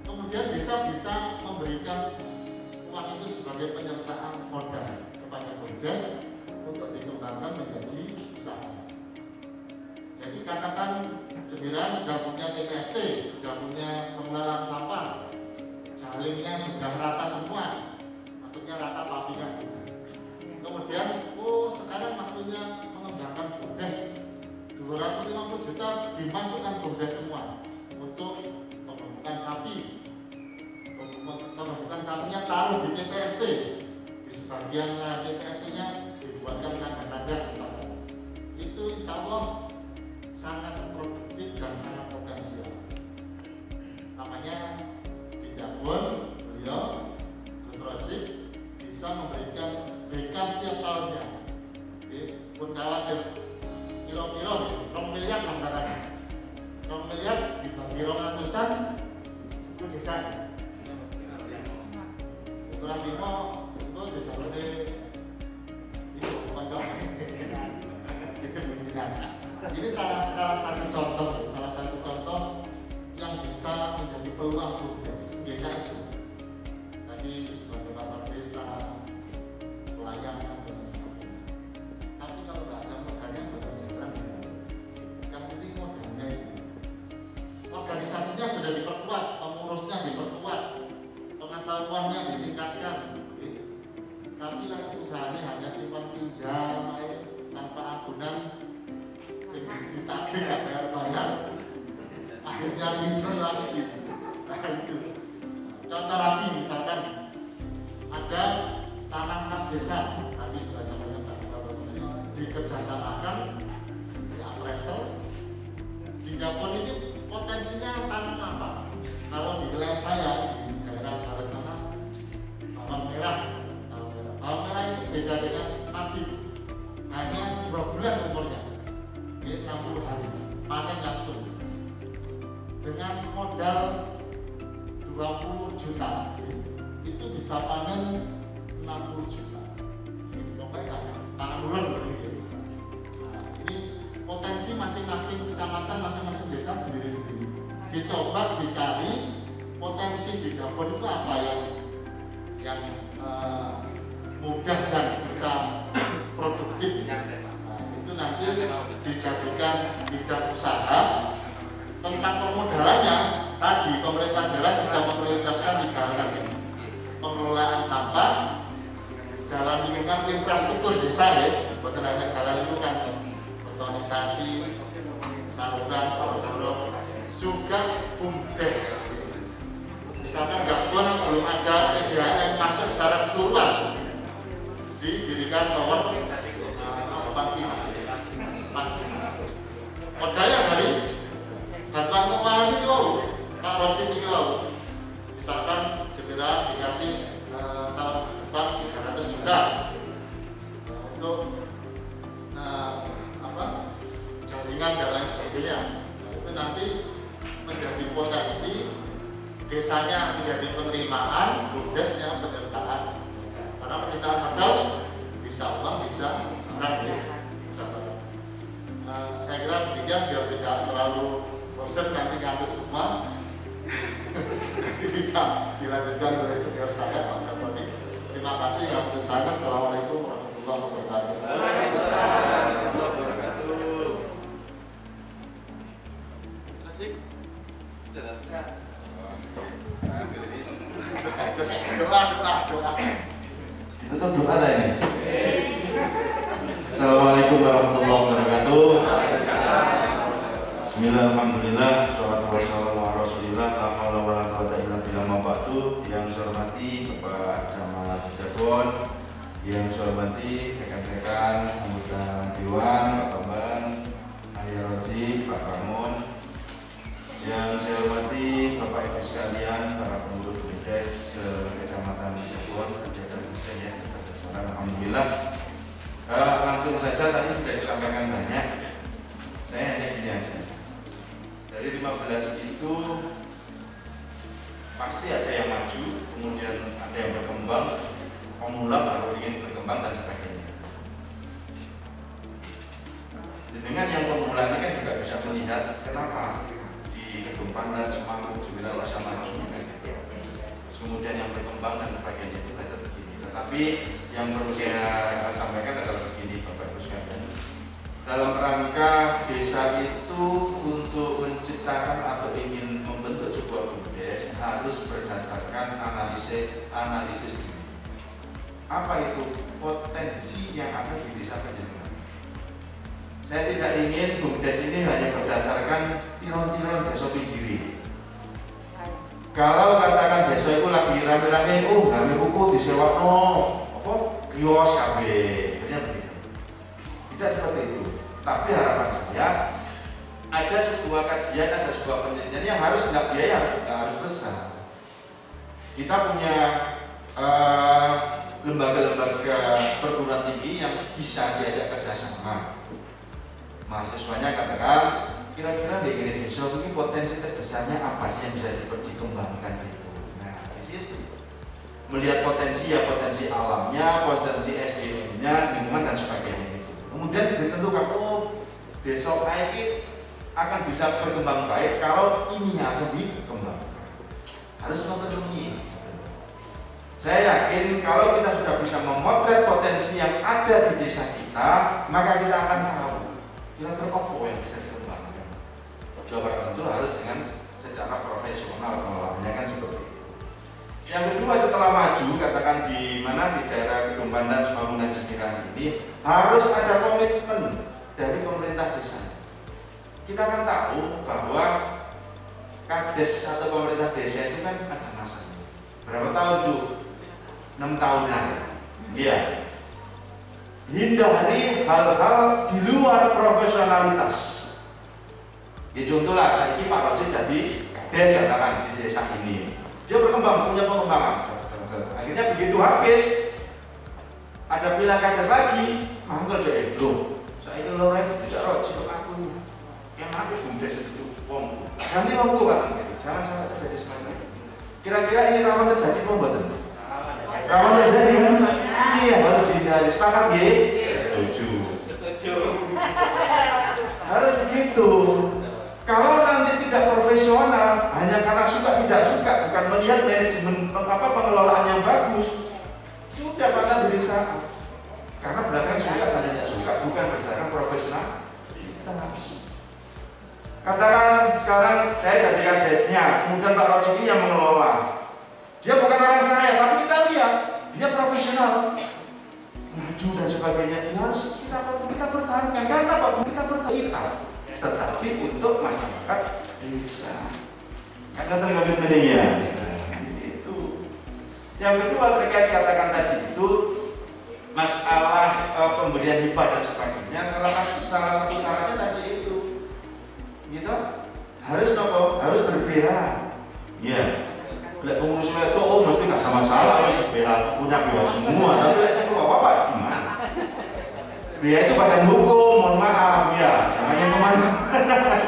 kemudian desa bisa memberikan uang itu sebagai penyertaan modal kepada BUMDes untuk dikembangkan menjadi usaha. Jadi katakan Jembiran sudah punya TPST, sudah punya pengelolaan sampah, jalingnya sudah rata semua, maksudnya rata pavingan. Kemudian, sekarang waktunya mengembangkan BUMDes. 250 juta dimasukkan BUMDes semua untuk pemupukan sapi. Pemupukan sapinya taruh di TPST. Di sebagian TPST-nya dibuatkan kandang-kandang misalnya. Itu insya Allah sangat produktif dan sangat potensial. Makanya di Jambon beliau Gus Rojik bisa memberikan BK setiap tahunnya. Pun khawatir kira-kira 2 miliar lah katanya. 2 miliar dibagi 200-an 10 desa. Ukuran 5 itu di jalur itu konco. Ini salah satu contoh yang bisa menjadi peluang BUMDes. Desa itu tadi sebagai pasar desa, pelayanan dan sebagainya. Tapi kalau nggak ada modalnya bukan jalan. Yang penting modalnya itu. Organisasinya sudah diperkuat, pengurusnya diperkuat, pengetahuannya ditingkatkan. Tapi lagi usahanya hanya simpan pinjam tanpa agunan, sehingga ditagih nggak bayar, akhirnya pinjam lagi gitu. Nah itu. Contoh lagi misalkan ada tanah kas desa, tadi sudah sampaikan Bapak Misi, dikerjasamakan di appraisal. Di Gabon ini potensinya tanam apa? Kalau di wilayah saya di daerah barat sana, bawang merah. Bawang merah itu beda dengan padi, hanya 2 bulan umurnya, 60 hari, panen langsung. Dengan modal 20 juta, itu bisa panen 60 juta. Pokoknya tangan ular gitu. Ini potensi masing-masing kecamatan, masing-masing desa sendiri-sendiri. Dicoba, dicari potensi di Gabon itu apa yang mudah dan bisa produktif. Nah, itu nanti dijadikan bidang usaha. Tentang permodalannya, tadi pemerintah daerah sudah memprioritaskan 3 hal tadi: pengelolaan sampah, jalan lingkungan, infrastruktur desa bukan hanya jalan lingkungan, betonisasi, saluran, koridor, juga BUMDes. Misalkan Gabon belum ada PDAM masuk secara keseluruhan, didirikan tower ekspansi masih. Modalnya dari bantuan keuangan itu Pak Rojik itu misalkan segera dikasih tahun depan 300 juta untuk jaringan dan lain sebagainya. Nah, itu nanti menjadi potensi desanya menjadi penerimaan, BUMDesnya penyertaan. Karena penyertaan modal bisa uang, bisa barang bisa barang. Saya kira demikian biar tidak terlalu bosan nanti ngantuk semua. Bisa dilanjutkan oleh senior saya Pak Kapolri. Terima kasih yang sangat. Assalamualaikum warahmatullahi wabarakatuh. Doa. Ditutup doa tadi. Assalamualaikum warahmatullahi wabarakatuh. Bismillahirrahmanirrahim. Shalawatu wassalamu ala Rasulillah. La haula wala quwwata illa billah. Yang saya hormati Bapak Camat Cirebon, yang saya hormati rekan-rekan anggota Dewan, Pak Bambang, Ayah Rosi, Pak Bangun, yang saya hormati Bapak Ibu sekalian, para pengurus BUMDes Kecamatan Cirebon, dan saya alhamdulillah. Langsung saja tadi sudah disampaikan banyak. Saya hanya gini aja. Dari 15 itu pasti ada yang maju, kemudian ada yang berkembang, terus pemula baru ingin berkembang dan sebagainya. Dengan yang pemula ini kan juga bisa melihat kenapa di Gedung Pandan, Semangku, Jembiran Rasa maju, kemudian yang berkembang dan sebagainya itu belajar begini. Tetapi yang perlu saya sampaikan adalah begini, Bapak Ibu sekalian. Dalam rangka desa itu untuk menciptakan atau ingin membentuk sebuah BUMDes harus berdasarkan analisis diri. Apa itu potensi yang ada di desa penjenengan? Saya tidak ingin BUMDes ini hanya berdasarkan tiron-tiron desa pinggiri. Kalau katakan desa itu lagi rame-rame, gawe buku disewakno kios kabeh, artinya begitu. Tidak seperti itu. Tapi harapan saya ada sebuah kajian, ada sebuah penelitian yang harus nggak biaya, harus besar. Kita punya lembaga-lembaga perguruan tinggi yang bisa diajak kerjasama. Mahasiswanya katakan, kira-kira di Indonesia ini potensi terbesarnya apa sih yang bisa dikembangkan itu. Nah, di situ melihat potensi potensi alamnya, potensi SDM-nya, lingkungan dan sebagainya itu. Kemudian ditentukan, desa ini akan bisa berkembang baik kalau ini akan dikembangkan. Harus mempercayai. Saya yakin kalau kita sudah bisa memotret potensi yang ada di desa kita, maka kita akan tahu kira-kira apa yang bisa dikembangkan. Jawaban tentu harus dengan secara profesional pengelolaannya kan seperti itu. Yang kedua, setelah maju, katakan di mana di daerah Kedung Pandan, Semarang dan Jemberan ini harus ada komitmen dari pemerintah desa. Kita kan tahu bahwa Kades atau pemerintah desa itu kan ada masanya. Berapa tahun tuh? 6 tahunan. Iya. Hindari hal-hal di luar profesionalitas. Ya contohlah, saya ini Pak Roji jadi Kades katakan di desa ini. Dia berkembang, punya pengembangan. Akhirnya begitu habis, ada pilihan Kades lagi, mangkel deh, loh, saya ini lorong itu tidak Roji kok aku. Yang aku bumdes itu wong. Ganti waktu katanya, jangan sampai terjadi semacam itu. Kira-kira ini rawan terjadi apa betul? Rawan terjadi kan? Iya, harus dihindari. Sepakat nggih? Setuju. Harus begitu. Kalau nanti tidak profesional, hanya karena suka tidak suka, bukan melihat manajemen pengelolaan yang bagus, sudah pada diri saya. Karena berdasarkan suka dan tidak suka, bukan berdasarkan profesional. Kita nggak bisa. Katakan sekarang saya jadi kadesnya, kemudian Pak Roji ini yang mengelola. Dia bukan orang saya, tapi kita lihat dia profesional, maju dan sebagainya. Ini harus kita pertahankan. Karena apa? Kita bertahan. Tetapi untuk masyarakat desa. Karena terkomitmen ya. Di situ. Yang kedua terkait katakan tadi itu masalah pemberian hibah dan sebagainya. Salah satu syaratnya tadi itu, gitu. Harus nopo, harus ber-BH. Ya. Lek pengurus itu mesti nggak ada masalah, harus BH, punya BH semua. Tapi lek saya apa gimana? BH itu badan hukum, mohon maaf ya, namanya kemana-mana.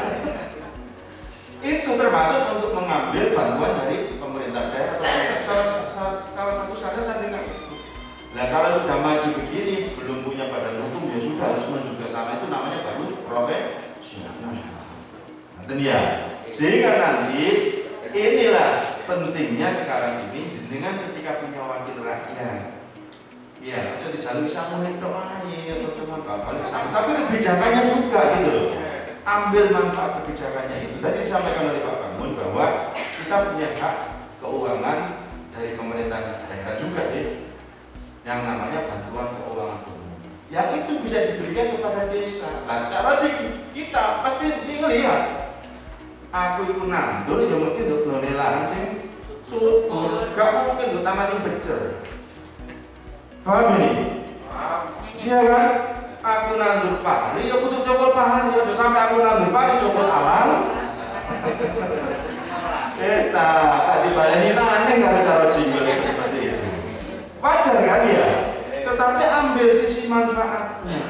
Itu termasuk untuk mengambil bantuan dari pemerintah daerah atau salah satu syarat tadi kan itu. Nah kalau sudah maju begini, belum punya badan hukum, ya sudah harus menuju ke sana, itu namanya baru profesional. Nanti ya, sehingga nanti inilah pentingnya sekarang ini dengan ketika punya wakil rakyat. Ya, jadi jalur bisa monitor air, teman balik sama. Tapi kebijakannya juga gitu. Ambil manfaat kebijakannya itu. Tadi disampaikan oleh Pak Bangun bahwa kita punya hak keuangan dari pemerintah daerah juga sih, yang namanya bantuan keuangan umum. Yang itu bisa diberikan kepada desa. Nah, cara kita pasti lihat. Aku itu nandur, ya mesti untuk lahan sing subur. Gak mungkin untuk tanah sing becer. Paham ini? Iya kan? Aku nandur pari, ya kudu cokol pari, ya sampai aku nandur pari cokol alam. Tak dibaleni maning gara-gara jingle seperti itu. Wajar kan ya? Tetapi ambil sisi manfaatnya.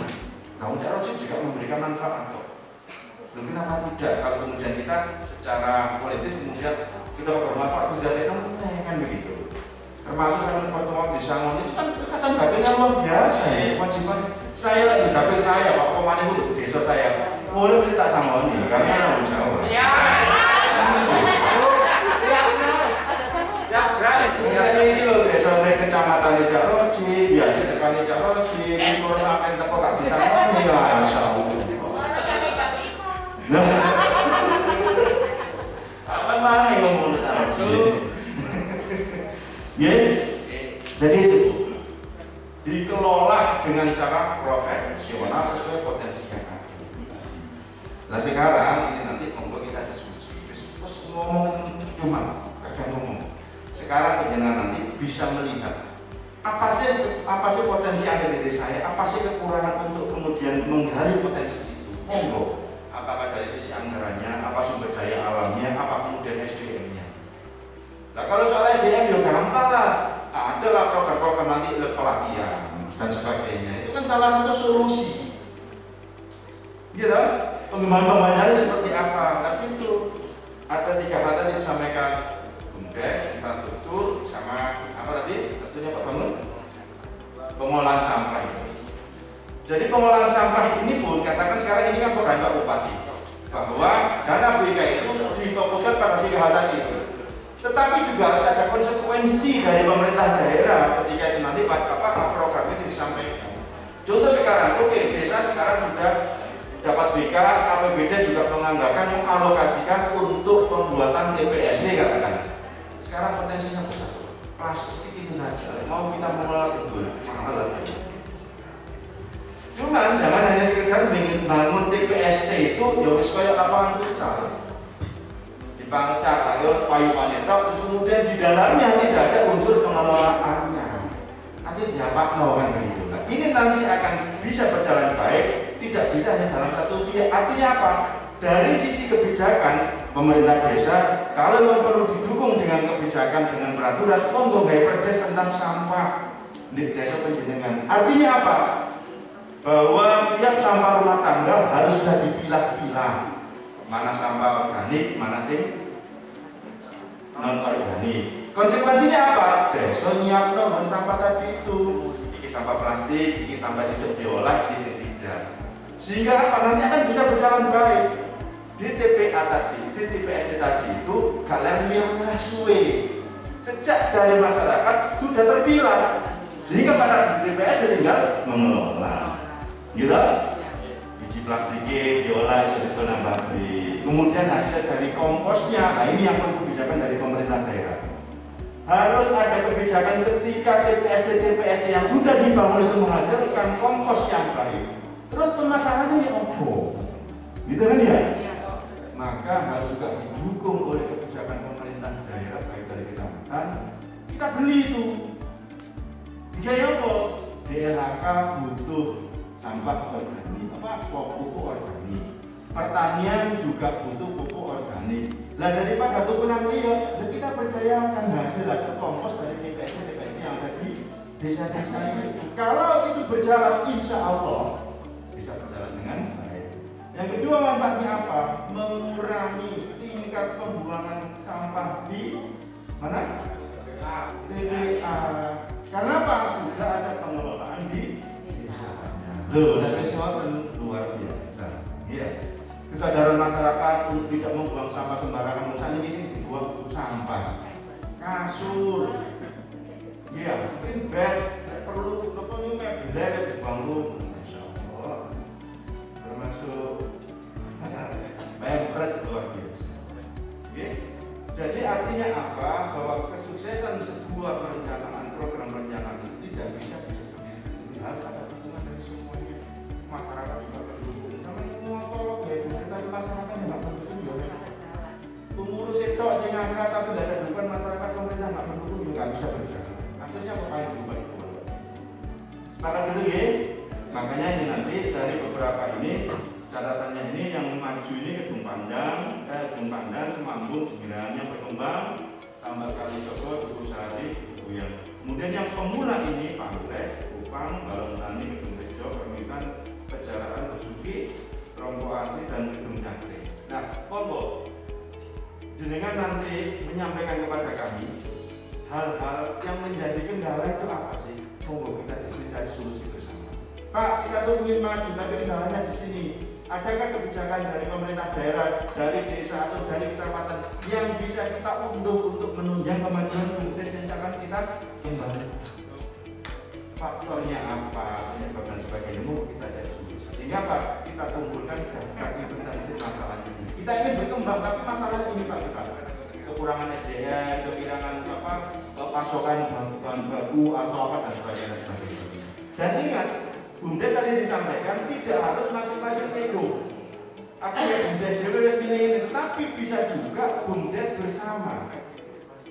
Nah, Cak Roji juga memberikan manfaat kok. Mungkin apa tidak? Kalau kemudian kita secara politis kemudian kita bermanfaat tidak kan begitu. Termasuk dalam pertemuan di Sangon itu kan ikatan batin yang luar biasa ya. Kewajiban saya lagi di dapil saya, Pak Komani itu desa saya. Boleh mesti tak sangoni karena tanggung jawab. Saya ini loh desa di kecamatan Cak Roji, biasa tekan Cak Roji, semua sampai teko gak bisa ngomong ya, insyaallah. Apa mana yang ngomong Cak Roji? Ya, jadi itu dikelola dengan cara profesional sesuai potensi yang ada. Nah sekarang ini nanti monggo kita diskusi. Terus ngomong cuma kadang ngomong. Sekarang penjenengan nanti bisa melihat apa sih potensi yang ada di desa saya, apa sih kekurangan untuk kemudian menggali potensi itu. Monggo. Apakah dari sisi anggarannya, apa sumber daya alamnya, apa kemudian SDM-nya. Nah kalau soal SDM ya gampang lah. Adalah program-program nanti pelatihan dan sebagainya. Itu kan salah satu solusi. Gitu, pengembangan-pengembangannya seperti apa? Tadi itu ada 3 hal tadi yang disampaikan, BUMDes, infrastruktur, sama apa tadi? Tentunya Pak Bangun, pengolahan sampah itu. Jadi pengelolaan sampah ini pun, katakan sekarang ini kan program Pak Bupati, bahwa dana BK itu difokuskan pada 3 hal tadi itu. Tetapi juga harus ada konsekuensi dari pemerintah daerah ketika itu nanti program ini disampaikan. Contoh sekarang, oke, desa sekarang sudah dapat BK, APBD juga menganggarkan mengalokasikan untuk pembuatan TPSD katakan. Sekarang potensinya besar, plastik itu saja, mau kita mengelola itu mahal lagi. Cuman jangan hanya sekedar ingin bangun TPSD itu ya wis kayak lapangan futsal. Dipangcat ayo payu-payu terus kemudian di dalamnya tidak ada unsur pengelolaannya. Nanti diapa-apa kan begitu. Nah, ini nanti akan bisa berjalan baik, tidak bisa hanya dalam satu pihak. Artinya apa? Dari sisi kebijakan pemerintah desa, kalau memang perlu didukung dengan kebijakan dengan peraturan untuk perdes tentang sampah di desa penjenengan. Artinya apa? Bahwa tiap sampah rumah tangga harus sudah dipilah-pilah, mana sampah organik, mana sih non organik. Konsekuensinya apa? Desa nyiapno dengan sampah tadi itu, ini sampah plastik, ini sampah sido diolah, ini tidak. Sehingga apa? Nanti akan bisa berjalan baik. Di TPA tadi, di TPSD tadi itu kalian milah suwe. Sejak dari masyarakat sudah terpilah, sehingga pada TPSD tinggal mengelola. Gitu? Biji plastiknya diolah sudah nambah. Kemudian hasil dari komposnya, nah ini yang perlu kebijakan dari pemerintah daerah. Harus ada kebijakan ketika TPSD yang sudah dibangun itu menghasilkan kompos yang baik. Terus pemasarannya ya opo, gitu kan ya? Maka harus juga didukung oleh kebijakan pemerintah daerah baik dari kecamatan. Kita beli itu. Tiga ya kok, DLHK butuh sampah organik, pupuk organik. Pertanian juga butuh pupuk organik. Lah daripada tuku nang liya, kita berdayakan hasil kompos dari TPSD yang ada di desa-desa ini. Kalau itu berjalan, insya Allah bisa berjalan dengan baik. Yang kedua manfaatnya apa? Mengurangi tingkat pembuangan sampah di mana? TPA. Karena apa? Sudah ada pengelolaan di loh, dan kesempatan luar biasa. Iya. Kesadaran masyarakat untuk tidak membuang sampah sembarangan. Misalnya ini dibuang untuk sampah, kasur, iya, mungkin bed, perlu kepenuhnya benda dibuang rumah. Insya Allah. Termasuk pampers luar biasa. Oke. Jadi artinya apa? Bahwa kesuksesan sebuah perencanaan program perencanaan itu tidak bisa berdiri. Harus ada dukungan dari semuanya. Masyarakat juga mendukung. Namanya motor ya, tapi masyarakat nggak mendukung ya. Pengurus itu sing angkat tapi nggak ada dukungan masyarakat, pemerintah nggak mendukung juga nggak bisa berjalan. Akhirnya apa yang diubah itu? Sepakat gitu ya? Makanya ini nanti dari beberapa ini catatannya ini yang maju ini Gedung Pandan, Semambung, Jembirannya berkembang, Tambak Kalisoko, Duku Sari, Buyang. Kemudian yang pemula ini Panglek, Kupang, Balong Tani, Gedung Rejo, Permisan, Pejalaan, Besuki, Trompo Asri, dan Gedung Cakri. Nah, monggo jenengan nanti menyampaikan kepada kami hal-hal yang menjadi kendala itu apa sih? Monggo kita cari solusi bersama. Pak, kita tuh ingin maju, tapi kendalanya di sini. Adakah kebijakan dari pemerintah daerah, dari desa atau dari kecamatan yang bisa kita unduh untuk menunjang kemajuan kemudian akan kita kembali? Faktornya apa, penyebab dan sebagainya, kita cari solusi. Sehingga apa? Kita kumpulkan daftar inventarisir masalah ini. Kita ingin berkembang, tapi masalah ini Pak kita kekurangan SDM, kekurangan pasokan bahan baku atau apa dan sebagainya. Dan ingat, Bumdes tadi disampaikan tidak harus masing-masing ego. Artinya Bumdes JWS ini, tetapi bisa juga Bumdes bersama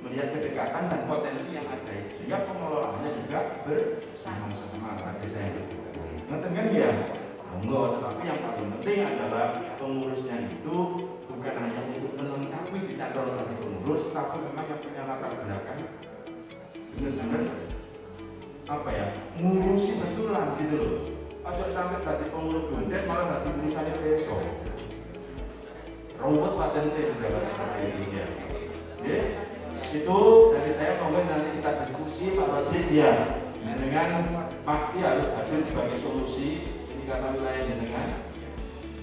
melihat kedekatan dan potensi yang ada, sehingga pengelolaannya juga bersama-sama. Tadi saya ngerti kan ya? Monggo, tetapi yang paling penting adalah pengurusnya itu bukan hanya untuk melengkapi dicantol dari pengurus, tapi memang yang punya latar belakang benar-benar apa ya, ngurusi betulan gitu loh. Ojo sampai tadi pengurus Bumdes malah tadi urusannya desa. Ruwet patente sudah seperti ini ya. Oke, itu dari saya, monggo nanti kita diskusi Pak Rojid ya. Dengan pasti harus hadir sebagai solusi karena wilayah jenengan.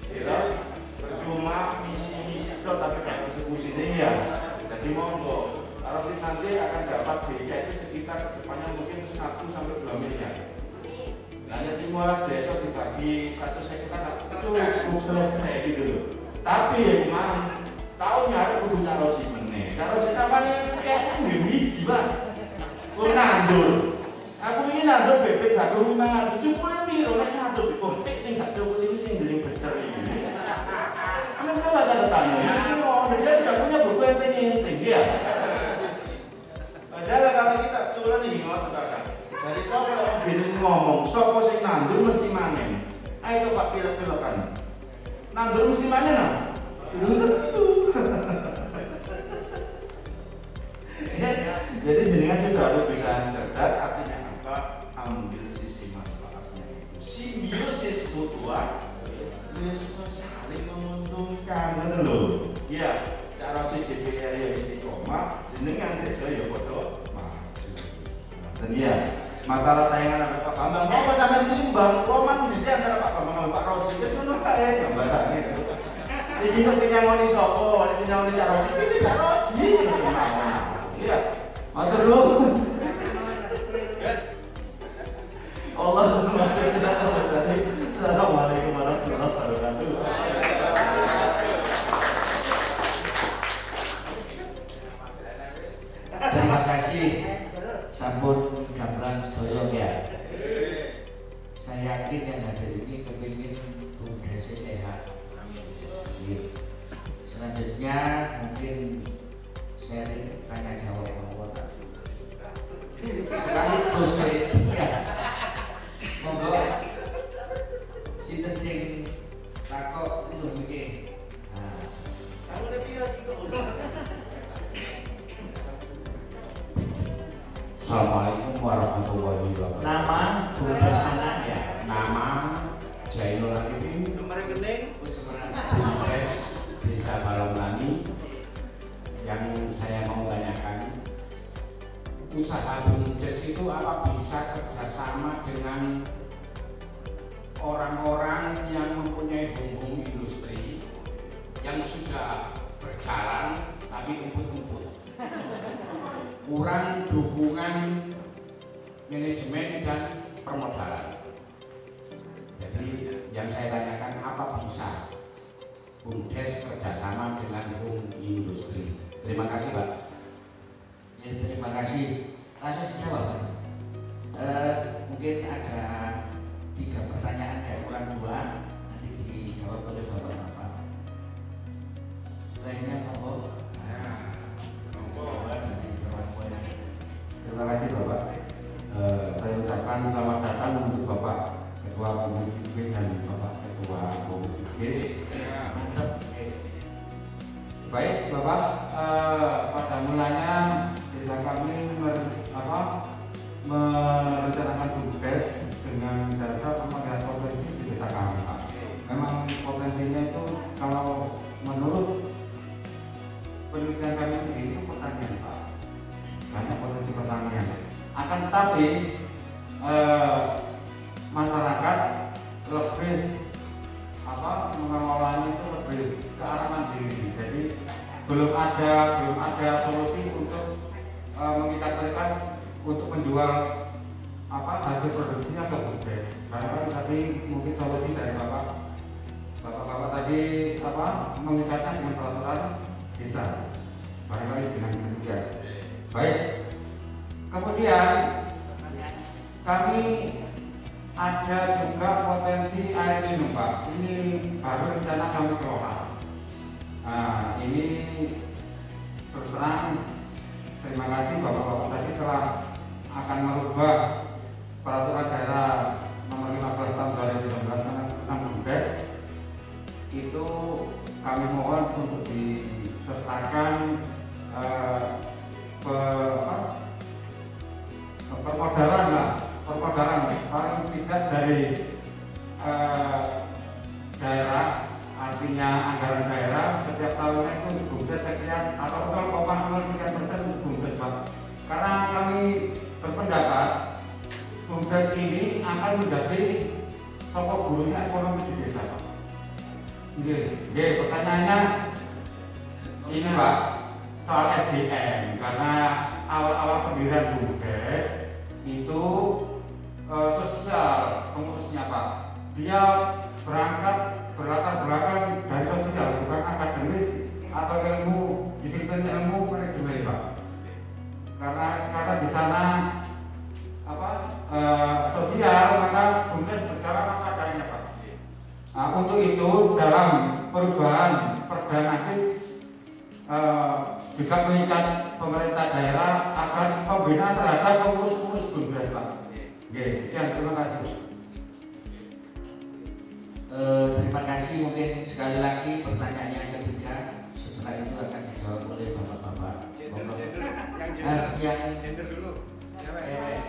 Kita percuma misi-misi itu tapi gak eksekusinya ya. Jadi monggo, kalau nanti akan dapat BK itu sekitar depannya mungkin 1 sampai 2 miliar. Nah, yang 15 desa dibagi 1 hektar cukup selesai gitu loh. Tapi ya gimana? Tahunnya ada kudu caro cimene. Caro cimene kayak nggih wiji, Pak. Kok nandur. Aku ini nandur bebek jagung 500 cukupnya piro nek 100 dipopek sing gak cukup itu sing becer ini. Amin kalau ada tanya, mesti mau dia sudah punya buku enteng ya. Padahal kalau kita curan ini ngotot kakak. Dari sapa yang bingung ngomong, sapa sing nandur mesti manen. Ayo coba pilih-pilihkan. Nandur mesti manen ah? Belum tentu. Jadi jenengan sudah harus bisa cerdas, artinya apa? Ambil sisi manfaatnya itu. Simbiosis mutual, saling menguntungkan, betul loh. Ya, cara CJPR yang istiqomah, jenengan desa ya bodoh maju. Dan ya, masalah saingan sama Pak Bambang, mau sampai timbang, roman di sini antara Pak Bambang sama Pak Roji, itu sebenarnya kayak gambarannya. Jadi kok sing nyangoni sapa, sing nyangoni Cak Roji, ini Cak Roji. Iya. Matur nuwun. Assalamualaikum warahmatullahi wabarakatuh. Terima kasih sampun gambaran sedaya ya. Saya yakin yang hadir ini kepingin BUMDes sehat. Selanjutnya mungkin sharing tanya jawab sekaligus ya. Monggo sinten sing takok niku mriki. Nah, samune pira iki kok. Assalamualaikum warahmatullahi wabarakatuh. Nama BUMDes mana ya? Nama Jainul Arifin, Nomor rekening BUMDes Desa Balonglani. Yang saya mau tanyakan, usaha BUMDes itu apa bisa kerjasama dengan orang-orang yang mempunyai home industri yang sudah berjalan tapi umput-umput, kurang dukungan manajemen dan permodalan. Jadi yang saya tanyakan, apa bisa BUMDes kerjasama dengan home industri? Terima kasih, Pak. Ya, terima kasih. Langsung dijawab, Pak. Mungkin ada 3 pertanyaan ya, kurang 2 nanti dijawab oleh bapak-bapak. Lainnya monggo. Terima kasih Bapak. Saya ucapkan selamat datang untuk Bapak Ketua Komisi B dan Bapak Ketua Komisi G. Mantap. Baik Bapak, pada mulanya desa kami merencanakan BUMDes dengan dasar melihat potensi di desa kami, Pak. Memang potensinya itu kalau menurut penelitian kami sendiri itu pertanian, Pak. Banyak potensi pertanian. Akan tetapi masyarakat lebih mengelolanya itu lebih ke arah mandiri. Jadi belum ada solusi untuk mengikat mereka untuk menjual hasil produksinya ke BUMDes. Barangkali tadi mungkin solusi dari bapak tadi mengikatnya dengan peraturan desa. Barangkali dengan demikian. Baik. Kemudian kami ada juga potensi air minum, Pak. Ini baru rencana kami kelola. Nah, ini terus terang terima kasih bapak-bapak tadi telah akan merubah peraturan daerah nomor 15 tahun 2019 tentang BUMDes. Itu kami mohon untuk disertakan permodalan paling tidak dari daerah, artinya anggaran daerah setiap tahunnya itu untuk BUMDes sekian atau 0,0 sekian persen untuk BUMDes, Pak. Karena kami berpendapat BUMDes ini akan menjadi saka gurunya ekonomi di desa, Pak. Nggih, pertanyaannya ini, Pak, soal SDM, karena awal-awal pendirian BUMDes itu sosial pengurusnya, Pak. Dia berlatar belakang dari sosial, bukan akademis atau ilmu, disiplin ilmu manajemen, Pak. Karena di sana sosial, maka BUMDes berjalan apa adanya, Pak. Nah, untuk itu dalam perubahan Perda nanti juga mengikat pemerintah daerah akan pembinaan terhadap pengurus-pengurus BUMDes, Pak. Oke, sekian, terima kasih. Terima kasih. Mungkin sekali lagi pertanyaan yang ketiga, setelah itu akan dijawab oleh bapak-bapak. Yang gender dulu. cewek.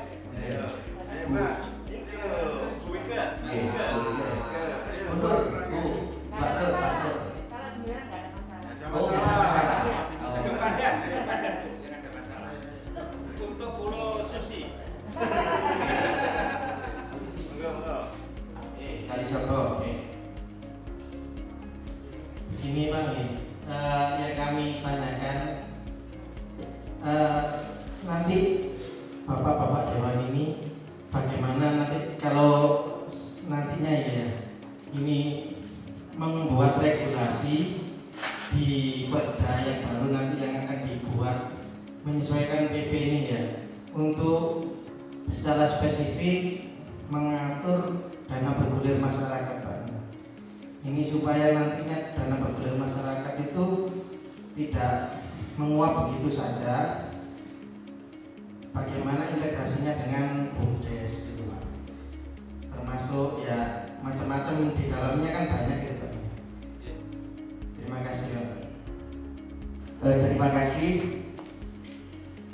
Mundur, Bu. Pak Nur. Oh, tidak ada masalah. Jangan ada masalah. Untuk Pulau Susi. Kali Soko. Begini, Pak, yang kami tanyakan, nanti bapak-bapak dewan ini bagaimana nanti kalau nantinya ya ini membuat regulasi di Perda yang baru nanti yang akan dibuat menyesuaikan PP ini ya, untuk secara spesifik mengatur dana bergulir masyarakat, Pak. Ini supaya nantinya dana bergulir masyarakat itu tidak menguap begitu saja. Bagaimana integrasinya dengan BUMDes gitu, Pak. Termasuk ya macam-macam di dalamnya kan banyak gitu, Pak. Terima kasih, Pak. Terima kasih.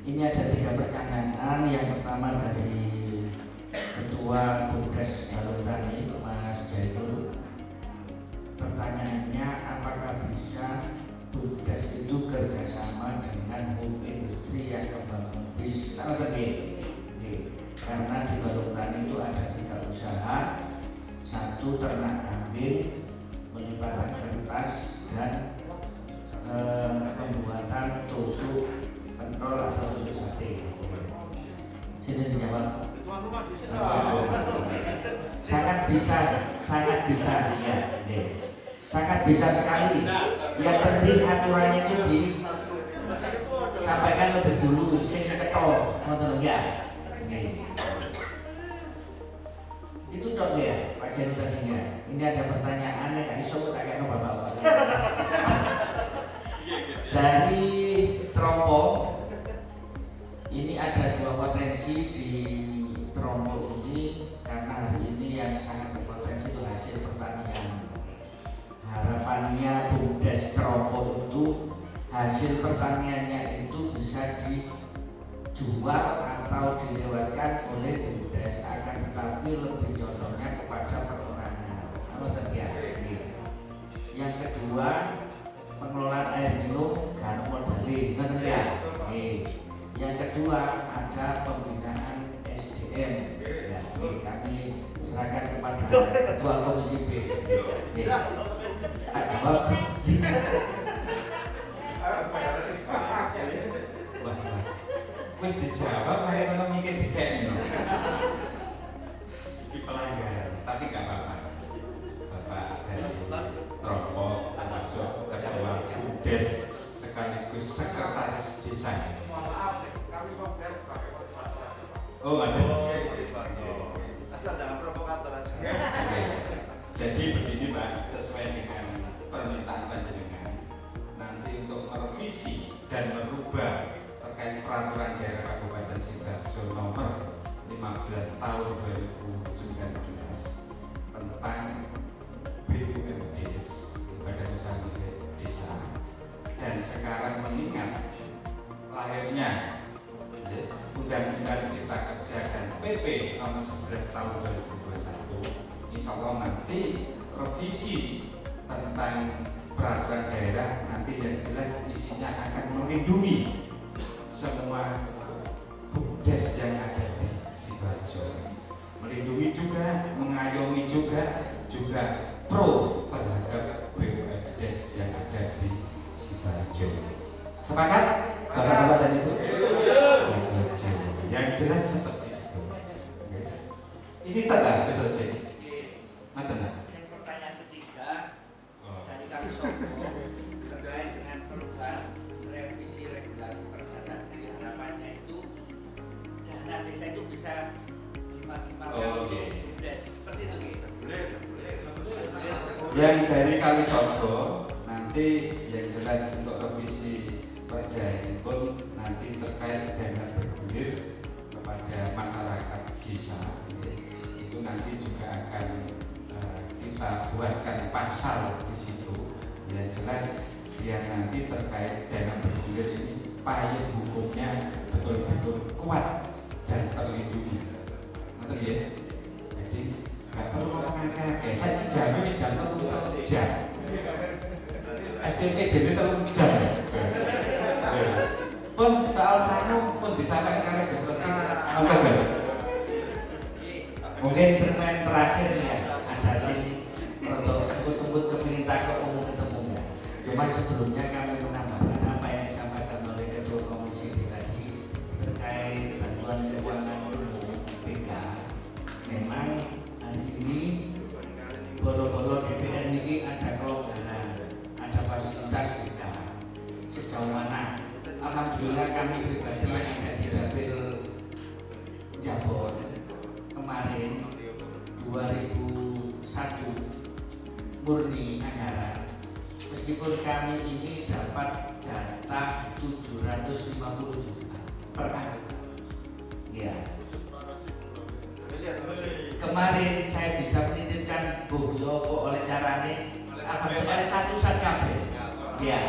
Ini ada 3 pertanyaan. Yang pertama dari Ketua BUMDes Balontani, Mas Jainul. Pertanyaannya, apakah bisa BUMDes itu kerjasama dengan home industri yang kembang bis? Karena di Balontani itu ada 3 usaha. 1 ternak kambing, pelipatan kertas, dan pembuatan tusuk pentol atau tusuk sate. Sini jawab. Sangat bisa ya, sangat bisa sekali. Yang penting aturannya itu disampaikan lebih dulu, saya cetok, ngoten ya. Itu dok ya, Pak Jani tadinya. Ini ada pertanyaan yang gak iso tak kayak bapak-bapak. Dari Trompo, ini ada 2 potensi di Trompo ini, karena hari ini yang sangat berpotensi itu hasil pertanian. Harapannya BUMDes Trompo itu hasil pertaniannya itu bisa dijual atau dilewatkan oleh BUMDes, akan tetapi lebih contohnya kepada perorangan. Yang kedua, pengelolaan air minum gak modali, Yang kedua, ada pembinaan SDM. Ya, kami serahkan kepada Ketua Komisi B. Tak jawab. Wis dijawab, mereka mau mikir dikek no. Di pelanggaran, tapi gak apa-apa. Bapak dari Trompo termasuk Ketua BUMDes sekaligus sekretaris desa. Oh, ada. Asal jangan provokator aja. Jadi begini, Pak, sesuai dengan permintaan panjenengan, nanti untuk merevisi dan merubah terkait peraturan daerah Kabupaten Sidoarjo nomor 15 tahun 2019 tentang BUMDes, Badan Usaha Milik Desa, dan sekarang mengingat lahirnya Undang-Undang Cipta Kerja dan PP nomor 11 tahun 2021, insya Allah nanti revisi tentang peraturan daerah nanti yang jelas isinya akan melindungi semua BUMDes yang ada di Sidoarjo, melindungi melindungi juga, mengayomi juga pro terhadap BUMDes yang ada di Sidoarjo. Sepakat Bapak-bapak dan Ibu? Yang jelas seperti itu. Ini tanda saja. Mata. Pertanyaan ketiga dari Kali Songo terkait dengan perubahan revisi regulasi perdataan. Harapannya itu dana desa itu bisa dimaksimalkan untuk BUMDes. Seperti itu. Yang dari Kali Songo nanti yang jelas untuk revisi perda ini pun nanti terkait dana bergulir kepada masyarakat desa itu nanti juga akan kita buatkan pasal di situ yang jelas biar nanti terkait dana bergulir ini payung hukumnya betul-betul kuat dan terlindungi. Ngerti ya? Jadi nggak perlu ngomong kakek. Saya jamin jam terus jam. SPP dene terus jam. Pun soal sangu pun disampaikan karena besar. Oke. Mungkin pertanyaan terakhir ya, ada sih untuk tunggu kepingin takut umum ketemunya. Cuman sebelumnya kami menambahkan apa yang disampaikan oleh Ketua Komisi B tadi terkait bantuan keuangan BK. Memang hari ini bolo-bolo DPR ini ada kelonggaran, ada fasilitas BK. Sejauh mana? Alhamdulillah kami pribadi yang ada di Dapil Jabon kemarin 2001 murni anggaran, meskipun kami ini dapat jatah 750 juta per anggota. Ya. Kemarin saya bisa menitipkan Bu Yopo oleh carane alhamdulillah satu saat kabeh. Ya.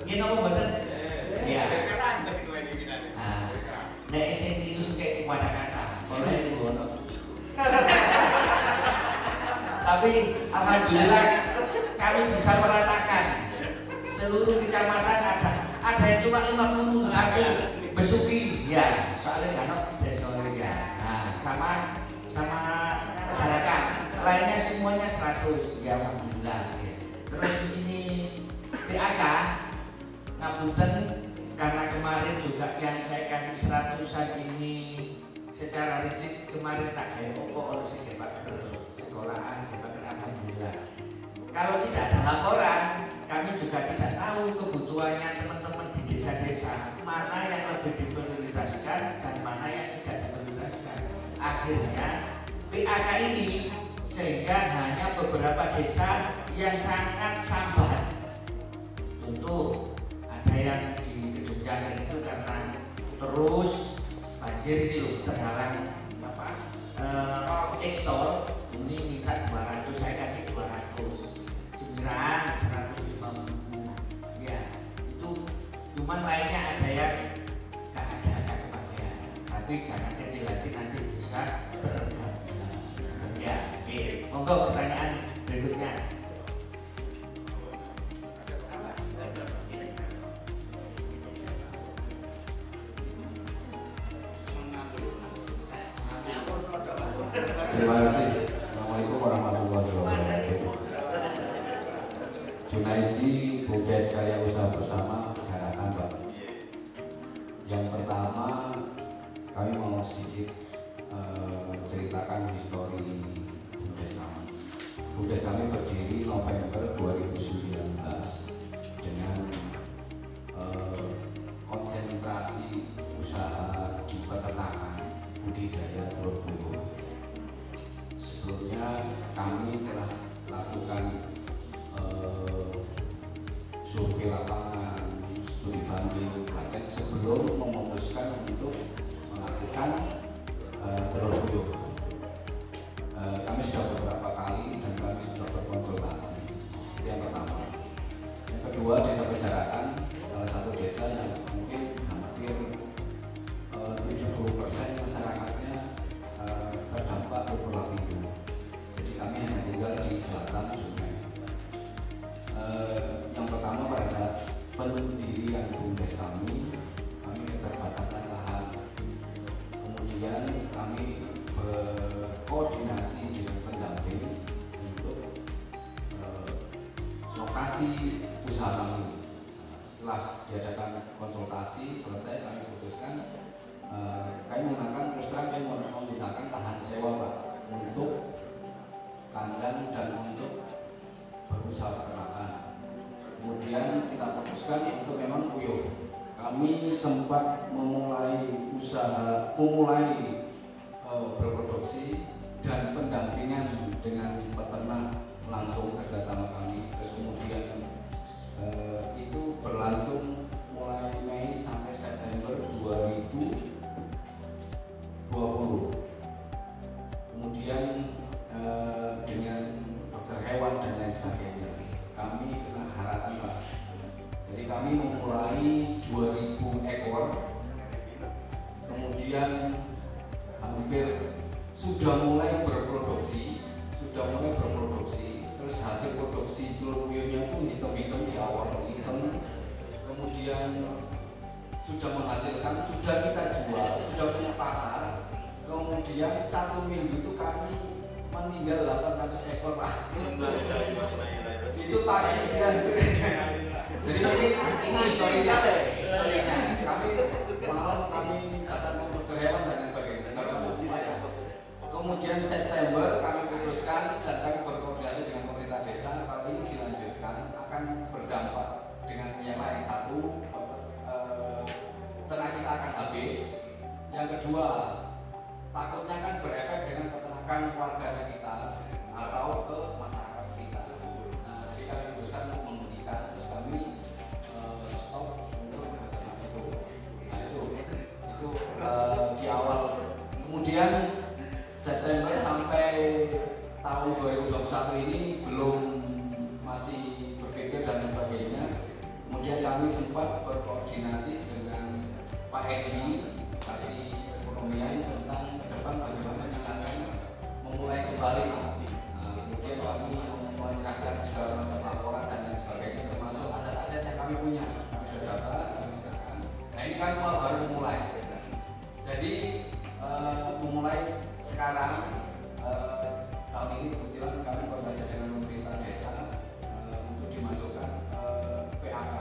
Ini nomor betul. Ya. Nah, nek sing itu suka kata-kata, kalau itu ono. Tapi alhamdulillah kami bisa meratakan seluruh kecamatan ada yang cuma 51 besuki ya, soalnya kan desa ya. Nah, sama masyarakat lainnya semuanya 100 ya alhamdulillah ya. Terus ini PAK ngapunten karena kemarin juga yang saya kasih 100-an ini secara rigid kemarin tak kayak oleh sejepak ke sekolahan, alhamdulillah. Kalau tidak ada laporan, kami juga tidak tahu kebutuhannya teman-teman di desa-desa mana yang lebih diprioritaskan dan mana yang tidak diprioritaskan. Akhirnya PAK ini sehingga hanya beberapa desa yang sangat sambat. Tentu ada yang di Gedung Cakar itu karena terus banjir ini loh, terhalang ekspor. Ini minta 200, saya kasih 200. Cemiran 150.000. Ya, itu cuman lainnya ada yang gak ada kepastian. Tapi jangan kecil hati, nanti bisa bergabung. Ya, oke. Monggo pertanyaan berikutnya. Terima kasih. Assalamualaikum warahmatullahi wabarakatuh. Junaidi, BUMDes Karya Usaha Bersama, Jarakan Pak. Yang pertama, kami mau sedikit ceritakan histori BUMDes kami. BUMDes kami berdiri November 2019 dengan konsentrasi usaha di peternakan budidaya telur puyuh. Sebelumnya kami telah lakukan survei lapangan, studi banding, pelatihan sebelum memutuskan untuk melakukan telur puyuh. Kami sudah beberapa kali dan kami sudah berkonsultasi. Itu yang pertama. Yang kedua, Desa Pejarakan, salah satu desa yang mungkin hampir 70% masyarakatnya terdampak pola pintu. Jadi kami hanya tinggal di selatan sungai. Yang pertama, pada saat pendirian BUMDes kami keterbatasan lahan. Kemudian kami konsultasi selesai kami putuskan kami menggunakan terus terang kami menggunakan lahan sewa Pak untuk kandang dan untuk berusaha peternakan. Kemudian kita putuskan untuk memang puyuh. Kami sempat memulai berproduksi dan pendampingan dengan peternak langsung kerjasama kami. Terus kemudian itu berlangsung mulai Mei sampai September 2020. Kemudian dengan dokter hewan dan lain sebagainya kami kena haratan Pak. Jadi kami memulai 2000 ekor, kemudian hampir sudah mulai berproduksi, terus hasil produksi telur puyuhnya itu hitam-hitam di awal hitam, kemudian sudah menghasilkan, sudah kita jual, sudah punya pasar, kemudian 1 minggu itu kami meninggal 800 ekor Pak. Itu pagi siang sore. Jadi mungkin ini historinya. Kami malam kami datang ke dokter hewan dan sebagainya. Sekarang untuk upaya. Kemudian September kami putuskan dan kami berkoordinasi dengan pemerintah desa kalau ini dilanjutkan akan berdampak dengan yang lain. Satu, ternak kita akan habis. Yang kedua, takutnya kan berefek dengan peternakan warga sekitar atau ke masyarakat sekitar. Nah, jadi kami putuskan untuk menghentikan, terus kami stop untuk peternak itu. Nah itu di awal. Kemudian September sampai tahun 2021 ini belum, masih berpikir dan sebagainya. Kemudian kami sempat berkoordinasi dengan Pak Edi, kasih perekonomian tentang ke depan bagaimana kita akan memulai kembali. Nah, kemudian kami menyerahkan segala macam laporan dan lain sebagainya, termasuk aset-aset yang kami punya. Kami sudah data, kami serahkan. Nah ini kan baru memulai. Jadi memulai sekarang tahun ini kebetulan kami koordinasi dengan pemerintah desa untuk dimasukkan PAK.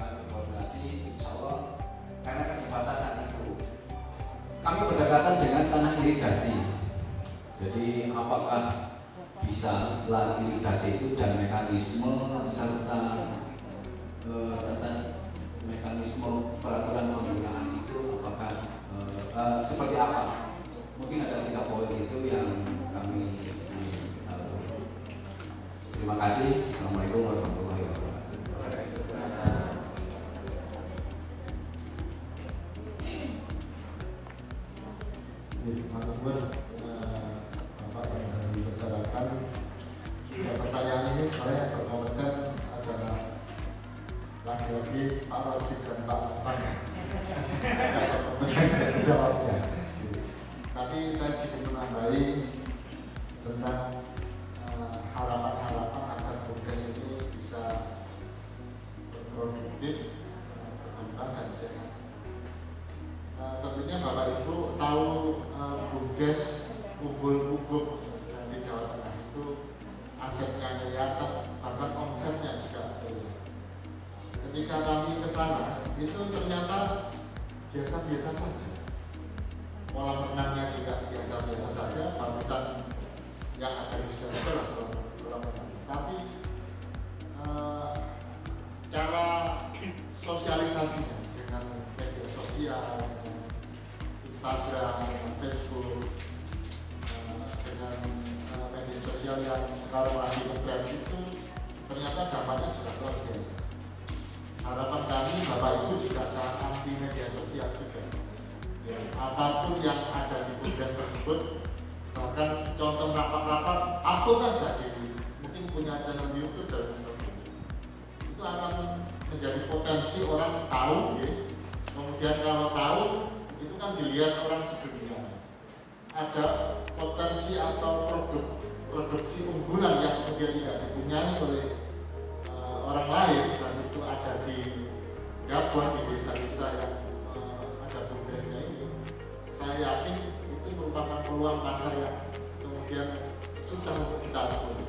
Kami koordinasi, insya Allah karena keterbatasan itu kami berdekatan dengan tanah irigasi. Jadi apakah bisa lahan irigasi itu dan mekanisme serta mekanisme peraturan penggunaan itu apakah seperti apa? Mungkin ada 3 poin itu yang kami terima kasih. Assalamualaikum warahmatullahi wabarakatuh. Bapak yang tadi dibicarakan, ya, pertanyaan ini sebenarnya yang berkomentar adalah lagi-lagi Pak Rojik dan Pak Lukman yang berkomentar menjawabnya. Tapi saya sedikit menambahi tentang harapan-harapan agar BUMDes ini bisa berproduktif, berkembang dan sehat. Tentunya Bapak Ibu tahu BUMDes Umbul-Ubuk dan di Jawa Tengah itu asetnya miliaran, bahkan omsetnya juga miliaran. Ketika kami ke sana, itu ternyata biasa-biasa saja. Kolam renangnya juga biasa-biasa saja, bagusan yang ada di Sidoarjo lah kolam renang. Tapi cara sosialisasinya dengan media sosial, Instagram, Facebook, dengan media sosial yang sekarang lagi ngetren itu ternyata dampaknya juga luar biasa. Harapan kami Bapak Ibu juga jangan anti media sosial juga. Ya, apapun yang ada di BUMDes tersebut, bahkan contoh rapat-rapat, upload aja di mungkin punya channel YouTube dan sebagainya. Itu akan menjadi potensi orang tahu, ya. Kemudian kalau tahu, itu kan dilihat orang sedunia. Ada potensi atau produksi unggulan yang kemudian tidak dipunyai oleh orang lain, dan itu ada di Gabon, di desa-desa yang ada BUMDesnya ini. Saya yakin itu merupakan peluang pasar yang kemudian susah untuk kita ukur.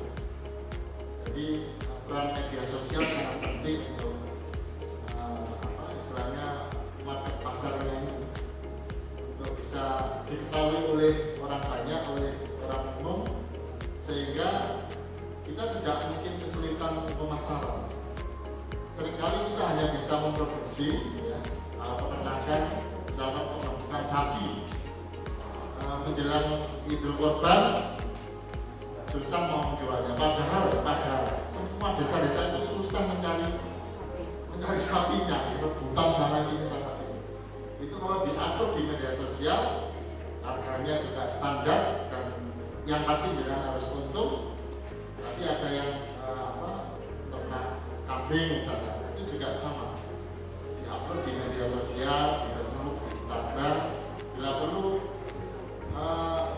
Jadi peran media sosial sangat penting untuk istilahnya pasarnya ini untuk bisa diketahui oleh orang banyak, oleh orang umum, sehingga kita tidak mungkin kesulitan pemasaran. Seringkali kita hanya bisa memproduksi, ya, peternakan, misalnya peternakan sapi, menjelang Idul Kurban susah mau menjualnya. Padahal semua desa-desa itu susah mencari sapinya, itu rebutan sana sini. Itu kalau diatur di media sosial, harganya juga standar dan yang pasti jangan harus untung. Tapi ada yang ternak kambing misalnya, itu juga sama, diupload di media sosial, di Facebook, di Instagram. Bila perlu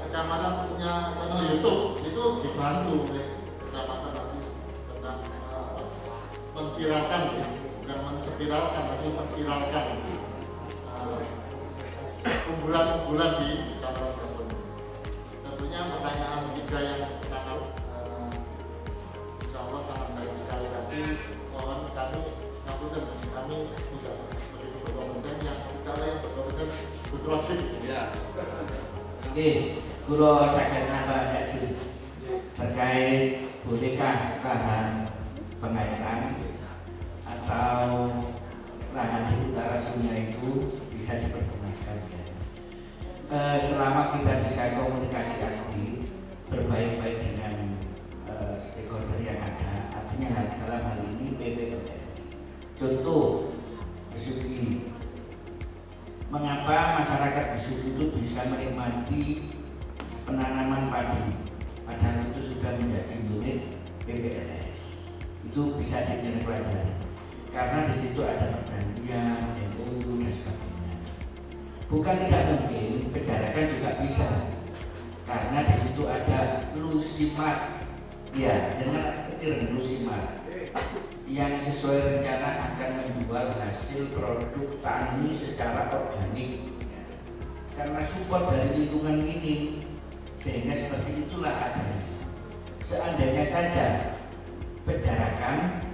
kecamatan punya channel YouTube, itu dibantu oleh kecamatan nanti tentang menviralkan, ya, bukan menspiralkan, tapi menviralkan unggulan-unggulan di kecamatan Gabon. Tentunya pertanyaan ketiga yang sangat insya Allah sangat baik sekali, tapi mohon kami ngapunten, kami tidak begitu berkompeten, yang bicara yang berkompeten Gus Roji. Oke, kula saged nambah lanjut terkait bolehkah lahan pengairan atau lahan di utara sungai itu bisa dipergunakan, ya. Selama kita bisa komunikasi aktif, berbaik-baik dengan stakeholder yang ada, artinya dalam hal ini PPLS. Contoh, Besuki. Mengapa masyarakat Besuki itu bisa menikmati penanaman padi, padahal itu sudah menjadi unit PPLS? Itu bisa dipelajari, karena di situ ada perjanjian, MOU dan sebagainya. Bukan tidak mungkin, penjarakan juga bisa, karena di situ ada Lusimat, ya, dengan ketir Lusimat yang sesuai rencana akan menjual hasil produk tani secara organik, ya. Karena support dari lingkungan ini, sehingga seperti itulah adanya. Seandainya saja penjarakan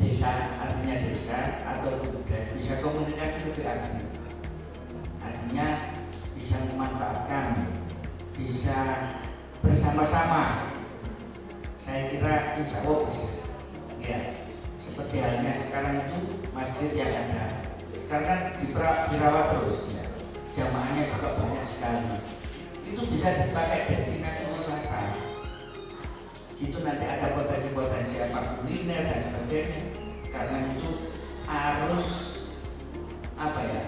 desa, artinya desa atau BUMDes bisa komunikasi lebih aktif, artinya bisa memanfaatkan, bisa bersama-sama, saya kira insya Allah bisa, ya. Seperti halnya sekarang itu masjid yang ada sekarang kan dirawat terus, ya. Jamaahnya juga banyak sekali, itu bisa dipakai destinasi wisata. Itu nanti ada potensi-potensi apa kuliner dan sebagainya, karena itu harus apa ya,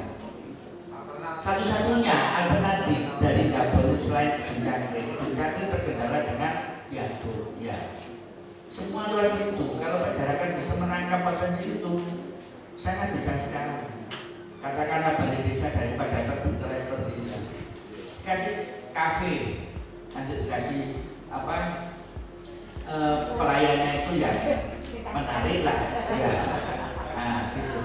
satu-satunya alternatif dari Gabon selain Cangkring terkendala dengan Yato, ya. Semua luas itu, kalau masyarakat bisa menangkap potensi itu, sangat bisa sekali. Katakanlah balai desa daripada terbentur seperti itu, kasih kafe, nanti dikasih apa, pelayannya itu ya menarik lah, ya. Nah gitu.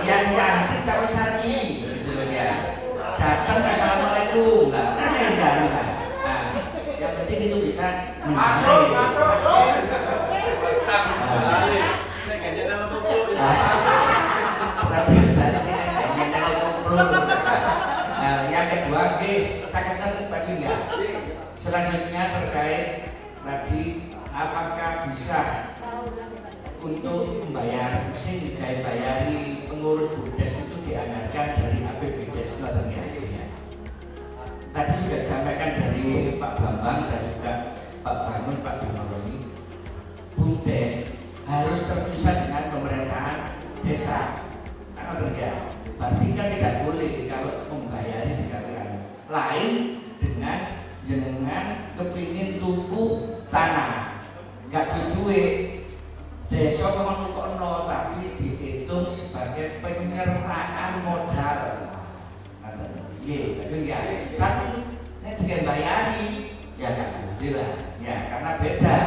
Yang cantik tak usah gitu loh, ya. Datang assalamualaikum, lah enggak. Nah, yang penting itu bisa menarik. Yang kedua, sakitnya tadi ya. Selanjutnya terkait tadi, apakah bisa untuk membayar mesin bayari pengurus BUMDes itu dianggarkan dari APBDes ya. Tadi sudah disampaikan dari Pak Bambang dan juga Pak Bangun, Pak Damaroni, BUMDes harus terpisah dengan pemerintahan desa. Karena terjadi, berarti kan tidak boleh kalau membayari dikatakan lain dengan jenengan kepingin tuku tanah, gak duit desa kono tapi dihitung sebagai penyertaan modal. Tapi nek dibayari ya gak boleh lah, ya karena beda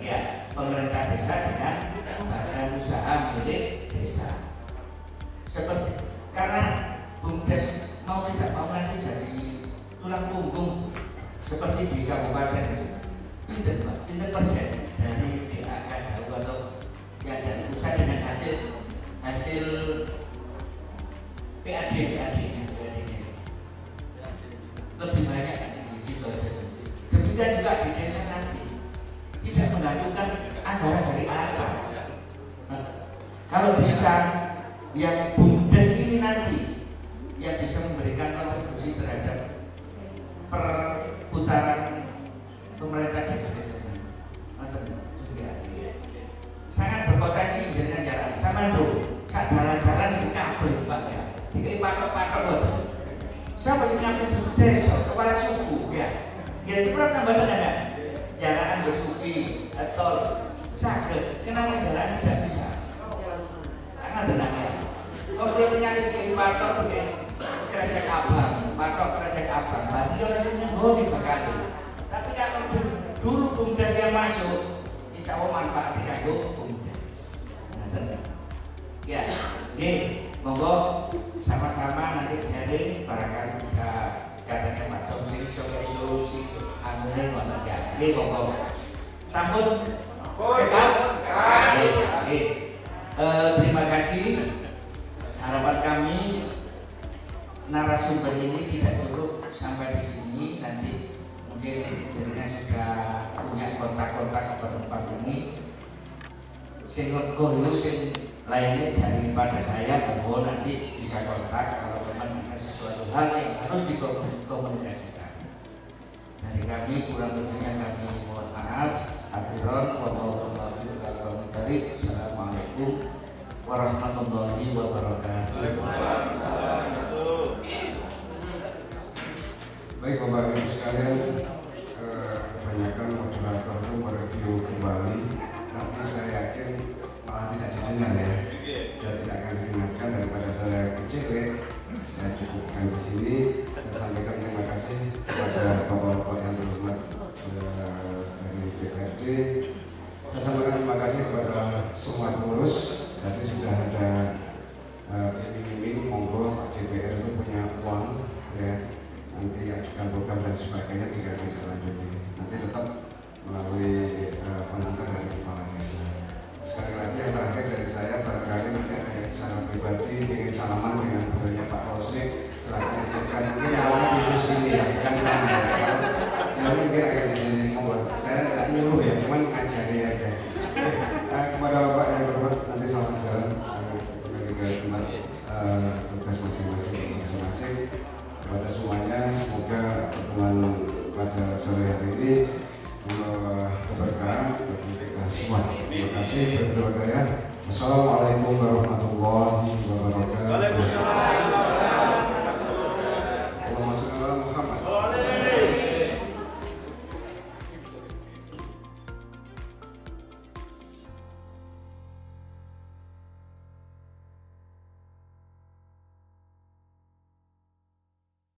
ya pemerintah desa dengan badan usaha milik desa. Seperti karena BUMDes mau tidak mau nanti jadi tulang punggung seperti di kabupaten itu. Pinter persen dari DAK atau yang dari pusat dengan hasil adiknya lebih banyak kan di situ aja. Demikian juga di desa nanti tidak menggantungkan anggaran dari apa. Kalau bisa yang BUMDes ini nanti yang bisa memberikan kontribusi terhadap perputaran pemerintah desa itu sangat berpotensi dengan jalan sama tuh saat jalan-jalan di kabel Pak ya dikai patok-patok betul siapa sih ngambil di desa kepala suku ya seperti tambah tenaga jalan bersuki atau sakit kenapa jalan tidak bisa karena tenaga kalau boleh nyari di patok di kresek abang patok kresek abang berarti orangnya ngoni bakal tapi kalau dulu BUMDes yang masuk insya Allah manfaatnya kagum ya, monggo sama-sama nanti sharing barangkali bisa katanya Pak Tom sing solusi anune ngoten ya. Monggo. Sampun cekap. Terima kasih. Harapan kami narasumber ini tidak cukup sampai di sini, nanti mungkin jadinya sudah punya kontak-kontak ke tempat ini. Sing koyo sing lainnya daripada saya bahwa nanti bisa kontak kalau memang ada sesuatu hal yang harus dikomunikasikan. Dari kami kurang lebihnya kami mohon maaf. Akhiran wabillahi taufiq. Assalamualaikum warahmatullahi wabarakatuh. Baik Bapak Ibu sekalian, kebanyakan moderator itu mereview kembali, tapi saya yakin malah tidak didengar ya. Saya tidak akan didengarkan daripada saya kecil. Saya cukupkan di sini. Saya sampaikan terima kasih kepada bapak-bapak yang terhormat dari DPRD. Saya sampaikan terima kasih kepada semua pengurus. Tadi sudah ada iming-iming, monggo Pak DPR itu punya uang ya. Nanti ajukan program dan sebagainya tinggal dilanjuti. Nanti tetap melalui pengantar dari kepala desa. Sekali lagi yang terakhir dari saya, barangkali nanti ada yang secara pribadi ingin salaman dengan budaya Pak Rosik, silahkan dicekkan. Mungkin awalnya di sini ya, bukan sana ya. Ya mungkin agak di sini. Saya tidak nyuruh ya, cuman ngajari aja. Kepada Bapak yang berhormat, nanti selamat jalan. Saya tinggal di tempat tugas masing-masing. Kepada semuanya, semoga pertemuan pada sore hari ini membawa keberkahan bagi kita semua. Terima kasih. Berdoa ya. Wassalamualaikum warahmatullahi wabarakatuh.